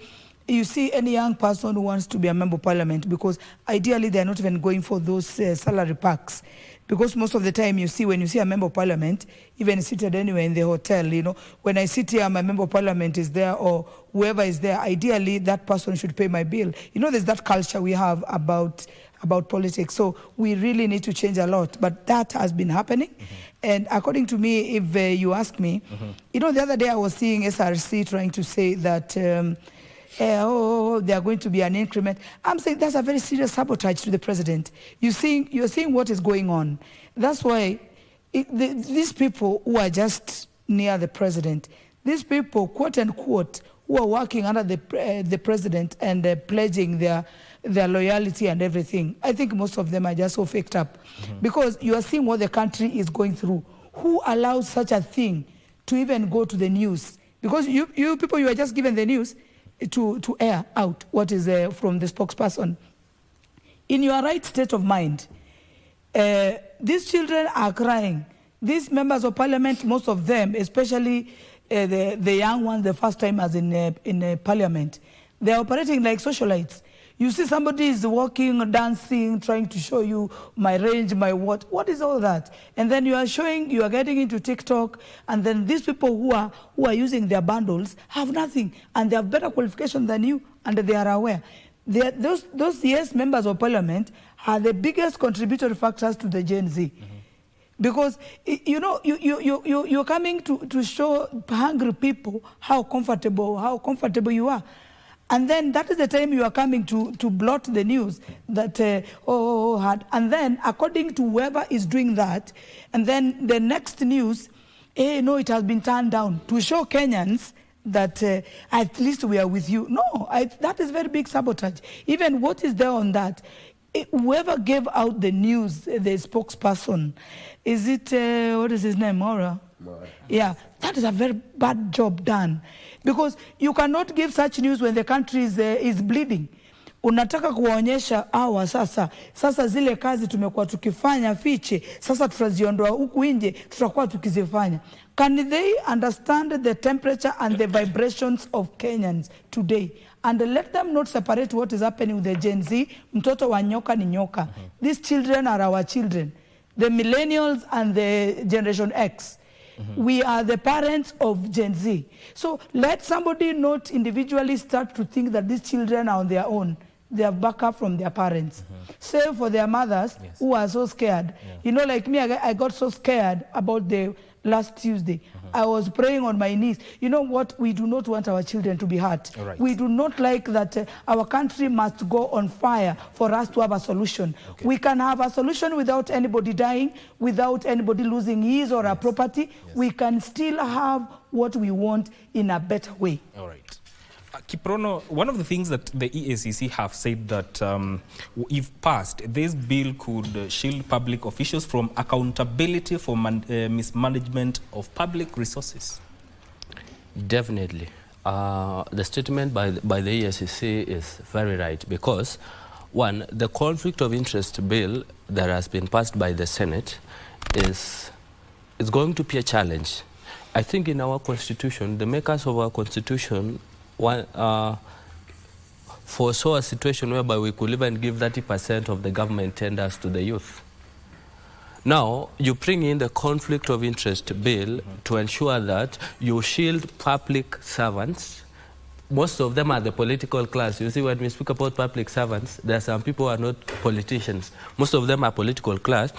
you see any young person who wants to be a member of parliament, because ideally they're not even going for those salary packs. Because most of the time you see, when you see a member of parliament, even seated anywhere in the hotel, when I sit here, my member of parliament is there, or whoever is there, ideally that person should pay my bill. There's that culture we have about politics. So we really need to change a lot. But that has been happening. And according to me, if you ask me, the other day I was seeing SRC trying to say that they are going to be an increment. I'm saying that's a very serious sabotage to the president. You're seeing what is going on. That's why these people who are just near the president. These people, quote unquote, who are working under the president and pledging their loyalty and everything, I think most of them are just so faked up. Because you are seeing what the country is going through. Who allows such a thing to even go to the news? Because you people, you are just given the news to air out what is from the spokesperson. In your right state of mind, these children are crying. These members of parliament, most of them, especially the young ones, the first timers in parliament, they're operating like socialites. You see somebody is walking, dancing, trying to show you my range, my what. What is all that? And then you are getting into TikTok, and then these people who are using their bundles have nothing, and they have better qualification than you, and they are aware. Those yes members of parliament are the biggest contributory factors to the Gen Z. Because you're coming to show hungry people how comfortable you are. And then that is the time you are coming to blot the news that, and then according to whoever is doing that, and then the next news, no, it has been turned down, to show Kenyans that at least we are with you. No, that is very big sabotage. Even what is there on that, whoever gave out the news, the spokesperson, is it, what is his name, Mora? Yeah, that is a very bad job done. Because you cannot give such news when the country is bleeding. Unataka kuwaonyesha hawa sasa zile kazi tumekuwa tukifanya fiche, sasa tutaziondoa huku nje, tutakuwa tukizifanya. Can they understand the temperature and the vibrations of Kenyans today? And let them not separate what is happening with the Gen Z. Mtoto wa nyoka ni nyoka. These children are our children. The millennials and the Generation X. We are the parents of Gen Z. So let somebody not individually start to think that these children are on their own. They have backup from their parents. Save for their mothers who are so scared. You know, like me, I got so scared about the last Tuesday. I was praying on my knees. You know what? We do not want our children to be hurt. Right. We do not like that our country must go on fire for us to have a solution. Okay. We can have a solution without anybody dying, without anybody losing his or her property. We can still have what we want in a better way. All right. Kiprono, one of the things that the EACC have said that if passed, this bill could shield public officials from accountability for mismanagement of public resources. Definitely. The statement by the EACC is very right because, one, the conflict of interest bill that has been passed by the Senate is going to be a challenge. I think in our constitution, the makers of our constitution foresaw a situation whereby we could even give 30% of the government tenders to the youth. Now, you bring in the conflict of interest bill to ensure that you shield public servants. Most of them are the political class. You see, when we speak about public servants, there are some people who are not politicians. Most of them are political class.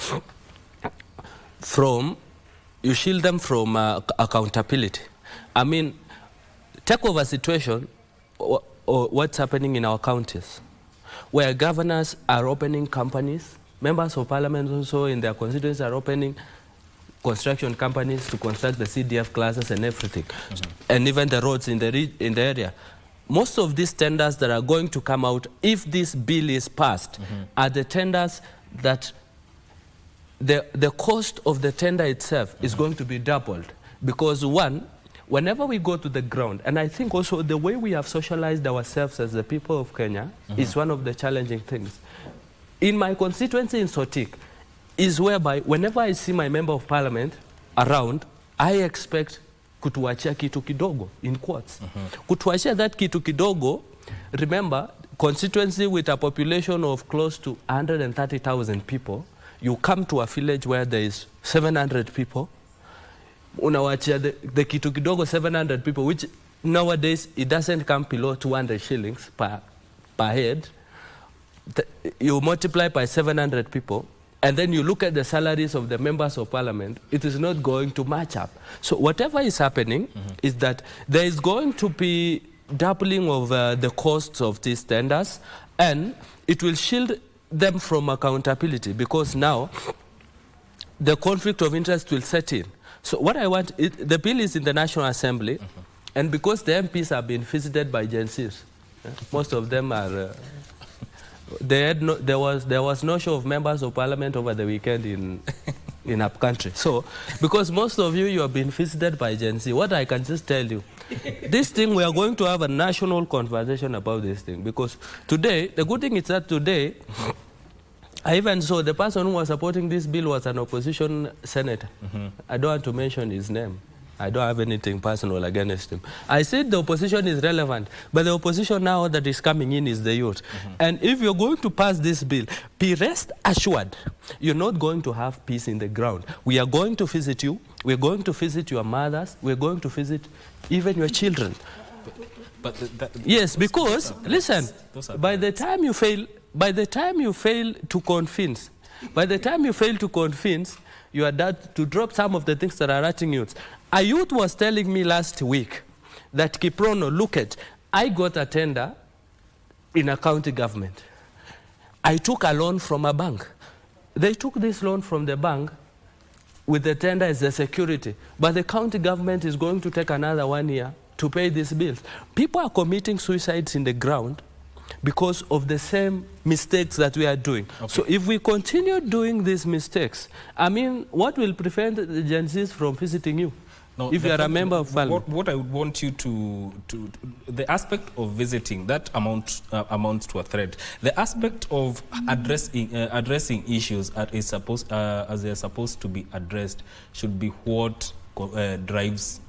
You shield them from accountability. I mean, take over situation or what's happening in our counties, where governors are opening companies, members of parliament also in their constituencies are opening construction companies to construct the CDF classes and everything, and even the roads in the area. Most of these tenders that are going to come out, if this bill is passed, are the tenders that the cost of the tender itself is going to be doubled. Because one, whenever we go to the ground, and I think also the way we have socialized ourselves as the people of Kenya is one of the challenging things. In my constituency in Sotik, is whereby whenever I see my member of parliament around, I expect kutuachia kitu kidogo, in quotes. Kutuachia that kitu kidogo, remember, constituency with a population of close to 130,000 people, you come to a village where there is 700 people, unawachia the kitu kidogo 700 people, which nowadays it doesn't come below 200 shillings per head. You multiply by 700 people, and then you look at the salaries of the members of parliament, it is not going to match up. So whatever is happening is that there is going to be doubling of the costs of these tenders, and it will shield them from accountability, because now the conflict of interest will set in. So what I want, the bill is in the National Assembly, and because the MPs have been visited by Gen Zs, most of them are, there was no show of members of parliament over the weekend in up country. So, because most of you have been visited by Gen Z, what I can just tell you, this thing, we are going to have a national conversation about this thing, because today, the good thing is that today, I even saw the person who was supporting this bill was an opposition senator. I don't want to mention his name. I don't have anything personal against him. I said the opposition is relevant, but the opposition now that is coming in is the youth. And if you're going to pass this bill, be rest assured, you're not going to have peace in the ground. We are going to visit you. We're going to visit your mothers. We're going to visit even your children. Yes, because, listen, by the time you fail to convince, you are to drop some of the things that are hurting youth. A youth was telling me last week that Kiprono, look at, I got a tender in a county government. I took a loan from a bank. They took this loan from the bank with the tender as the security, but the county government is going to take another 1 year to pay these bills. People are committing suicides in the ground because of the same mistakes that we are doing. Okay. So if we continue doing these mistakes, I mean, what will prevent the Gen Zs from visiting you? No, if you are a member of parliament. What I would want you to the aspect of visiting, that amounts to a threat. The aspect of addressing issues as they are supposed to be addressed should be what drives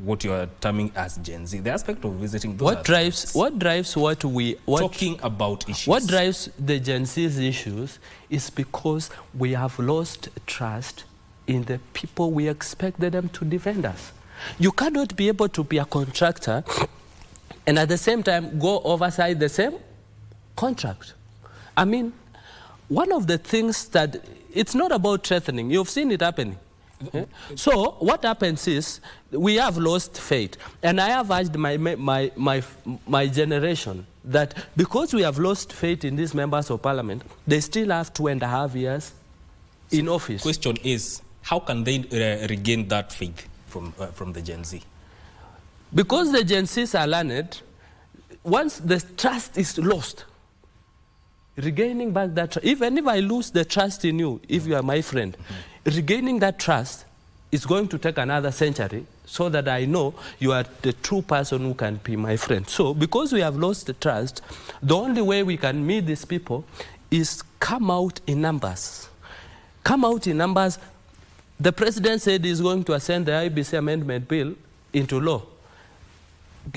what you are terming as Gen Z. The aspect of visiting. What drives talking about issues. What drives the Gen Z's issues is because we have lost trust in the people we expected them to defend us. You cannot be able to be a contractor and at the same time go oversight the same contract. I mean, one of the things that, it's not about threatening. You've seen it happening. Okay? So what happens is we have lost faith, and I have urged my generation that because we have lost faith in these members of parliament, they still have 2.5 years in office. Question is, how can they regain that faith from the Gen Z? Because the Gen Zs are learned, once the trust is lost, regaining back that trust, even if I lose the trust in you, if you are my friend, regaining that trust is going to take another century so that I know you are the true person who can be my friend. So because we have lost the trust, the only way we can meet these people is come out in numbers. Come out in numbers. The president said he's going to ascend the IBC amendment bill into law.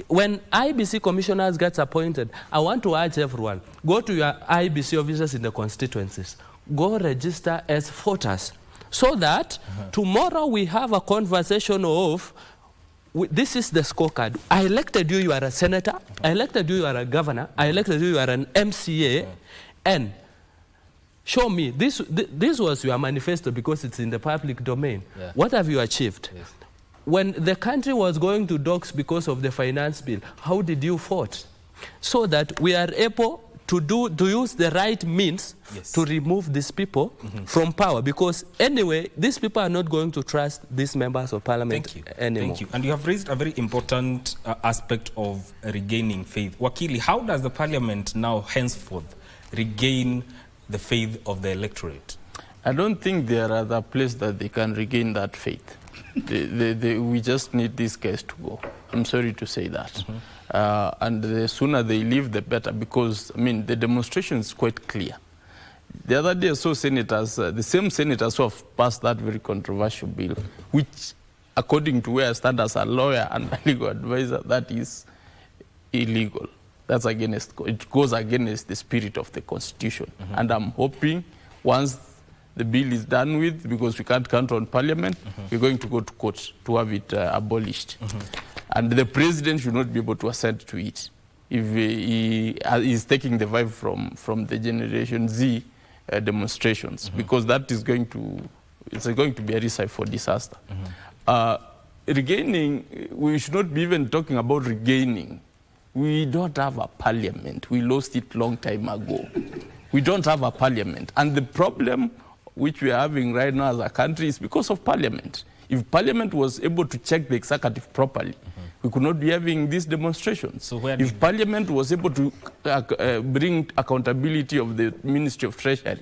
When IBC commissioners get appointed, I want to urge everyone, go to your IBC officers in the constituencies. Go register as voters so that tomorrow we have a conversation of, this is the scorecard. I elected you, you are a senator. I elected you, you are a governor. I elected you, you are an MCA. And show me, this was your manifesto because it's in the public domain. Yeah. What have you achieved? Yes. When the country was going to dogs because of the finance bill, how did you vote? So that we are able to use the right means to remove these people from power. Because anyway, these people are not going to trust these members of parliament anymore. Thank you. And you have raised a very important aspect of regaining faith. Wakili, how does the parliament now henceforth regain the faith of the electorate? I don't think there are other places that they can regain that faith. We just need these guys to go. I'm sorry to say that. And the sooner they leave, the better, because, I mean, the demonstration is quite clear. The other day I saw senators, the same senators who have passed that very controversial bill, which, according to where I stand as a lawyer and a legal advisor, that is illegal. That's against, it goes against the spirit of the Constitution. And I'm hoping once the bill is done with, because we can't count on Parliament, we're going to go to court to have it abolished. And the President should not be able to assent to it if he is taking the vibe from the Generation Z demonstrations, because that is going to be a recipe for disaster. Regaining, we should not be even talking about regaining. We don't have a parliament. We lost it long time ago. We don't have a parliament. And the problem which we are having right now as a country is because of parliament. If Parliament was able to check the executive properly, we could not be having these demonstrations. So if Parliament was able to bring accountability of the Ministry of Treasury,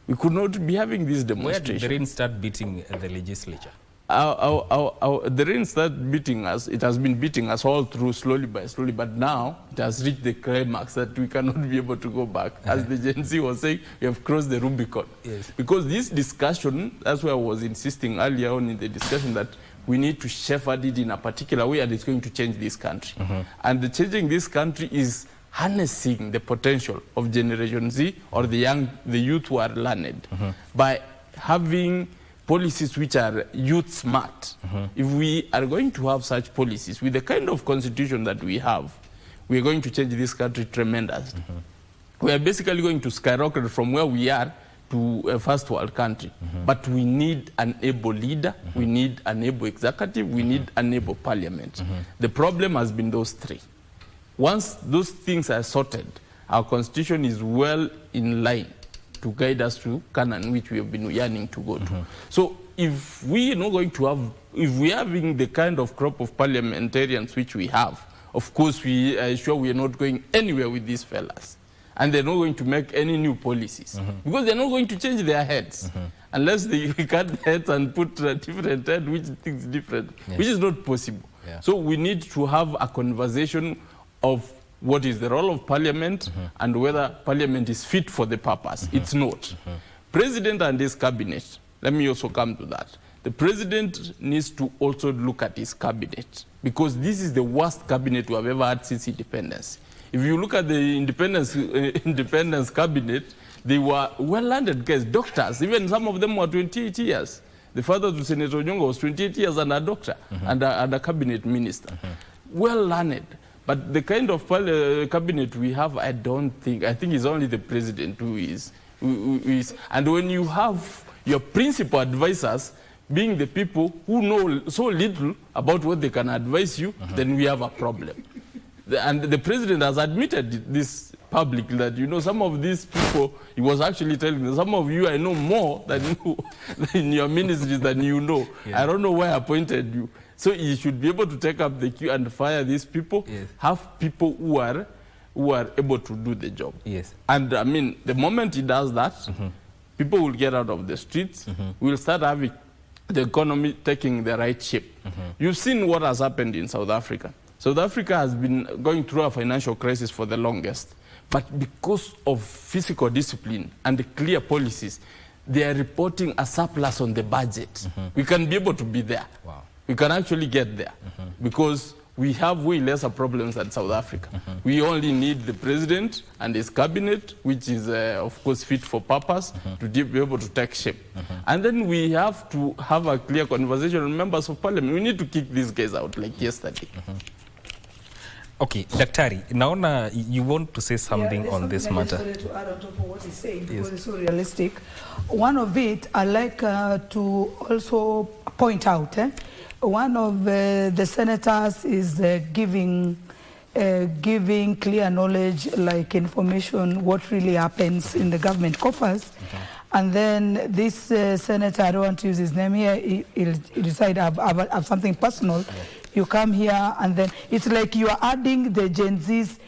we could not be having these demonstrations. Where did the rain start beating the legislature? The rain started beating us. It has been beating us all through slowly, but now it has reached the climax that we cannot be able to go back. As the Gen Z was saying, we have crossed the Rubicon. Yes. Because this discussion, that's why I was insisting earlier on in the discussion that we need to shepherd it in a particular way, and it's going to change this country. And changing this country is harnessing the potential of Generation Z or the youth who are learned by having policies which are youth smart. If we are going to have such policies with the kind of constitution that we have, we are going to change this country tremendously. We are basically going to skyrocket from where we are to a first world country. But we need an able leader, we need an able executive, we need an able parliament. The problem has been those three. Once those things are sorted, our constitution is well in line to guide us to Canaan, which we have been yearning to go to. So if we are not going to have, if we are having the kind of crop of parliamentarians which we have, of course we are sure we are not going anywhere with these fellas. And they're not going to make any new policies. Because they're not going to change their heads. Unless they cut the heads and put a different head, which thinks different, which is not possible. So we need to have a conversation of what is the role of Parliament and whether Parliament is fit for the purpose. It's not. President and his cabinet, let me also come to that. The President needs to also look at his cabinet, because this is the worst cabinet we have ever had since independence. If you look at the independence cabinet, they were well-landed guys, doctors. Even some of them were 28 years. The father to Senator Onyongo was 28 years and a doctor and a cabinet minister. Well-landed. But the kind of cabinet we have, I think it's only the president who is. And when you have your principal advisors being the people who know so little about what they can advise you, then we have a problem. And the president has admitted this publicly, that, you know, some of these people, he was actually telling them, some of you I know more than you in your ministries than you know. I don't know why I appointed you. So he should be able to take up the queue and fire these people, have people who are able to do the job. And I mean, the moment he does that, people will get out of the streets. We'll start having the economy taking the right shape. You've seen what has happened in South Africa. South Africa has been going through a financial crisis for the longest. But because of fiscal discipline and clear policies, they are reporting a surplus on the budget. We can be able to be there. We can actually get there because we have way lesser problems than South Africa. We only need the president and his cabinet, which is, of course, fit for purpose, to be able to take shape. And then we have to have a clear conversation with members of parliament. We need to kick these guys out like yesterday. Okay, Daktari, naona you want to say something on this matter. To add on top of what he's saying, because it's so realistic. One of it, I like to also point out, one of the senators is giving clear knowledge, like information, what really happens in the government coffers. And then this senator, I don't want to use his name here, he'll decide I have something personal. You come here and then it's like you are adding the Gen Z's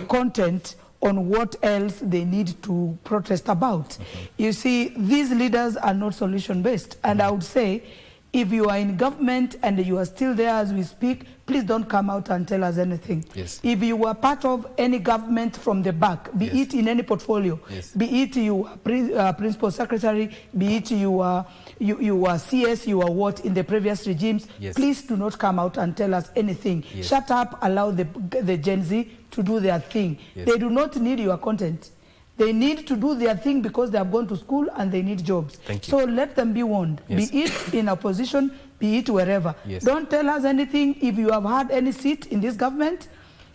content on what else they need to protest about. You see, these leaders are not solution-based. And I would say, if you are in government and you are still there as we speak, please don't come out and tell us anything. If you were part of any government from the back, be it in any portfolio, be it you are principal secretary, be it you are CS, you are what in the previous regimes, please do not come out and tell us anything. Shut up, allow the Gen Z to do their thing. They do not need your content. They need to do their thing because they have gone to school and they need jobs. So let them be warned. Be it in opposition, be it wherever. Don't tell us anything. If you have had any seat in this government,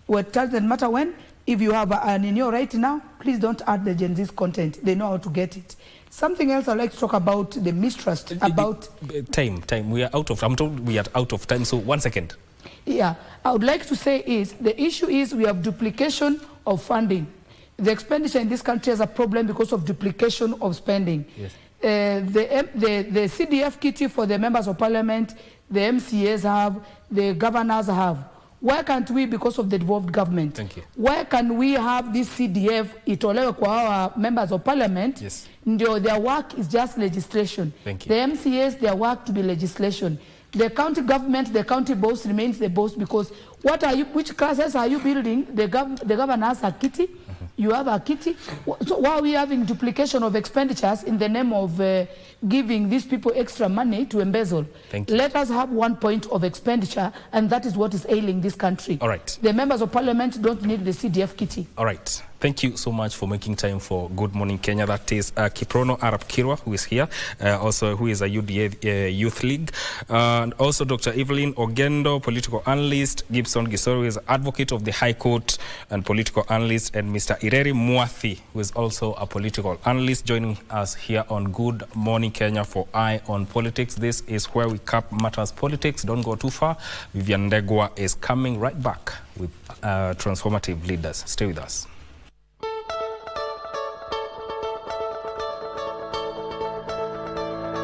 it doesn't matter when, if you have an in your right now, please don't add the Gen Z's content. They know how to get it. Something else I'd like to talk about, the mistrust about... Time. We are out of... I'm told we are out of time, so 1 second. I would like to say is, the issue is we have duplication of funding. The expenditure in this country has a problem because of duplication of spending. the CDF kitty for the members of parliament, the MCAs have, the governors have. Why can't we, because of the devolved government? Thank you. Why can we have this CDF itolewe kwa our members of parliament? Yes. Ndio their work is just legislation. Thank you. The MCAs, their work to be legislation. The county government, the county boss remains the boss, because which classes are you building? The governor has a kitty, you have a kitty. So why are we having duplication of expenditures in the name of giving these people extra money to embezzle? Thank you. Let us have one point of expenditure, and that is what is ailing this country. All right. The members of parliament don't need the CDF kitty. All right. Thank you so much for making time for Good Morning Kenya. That is Kiprono, Arap Kirwa, who is here, also who is a UDA Youth League. And also Dr. Evelyne Ogendo, political analyst, Gibson Gisore, who is advocate of the High Court and political analyst, and Mr. Ireri Mwathi, who is also a political analyst, joining us here on Good Morning Kenya for Eye on Politics. This is where we cap matters politics. Don't go too far. Vivian Ndegwa is coming right back with transformative leaders. Stay with us.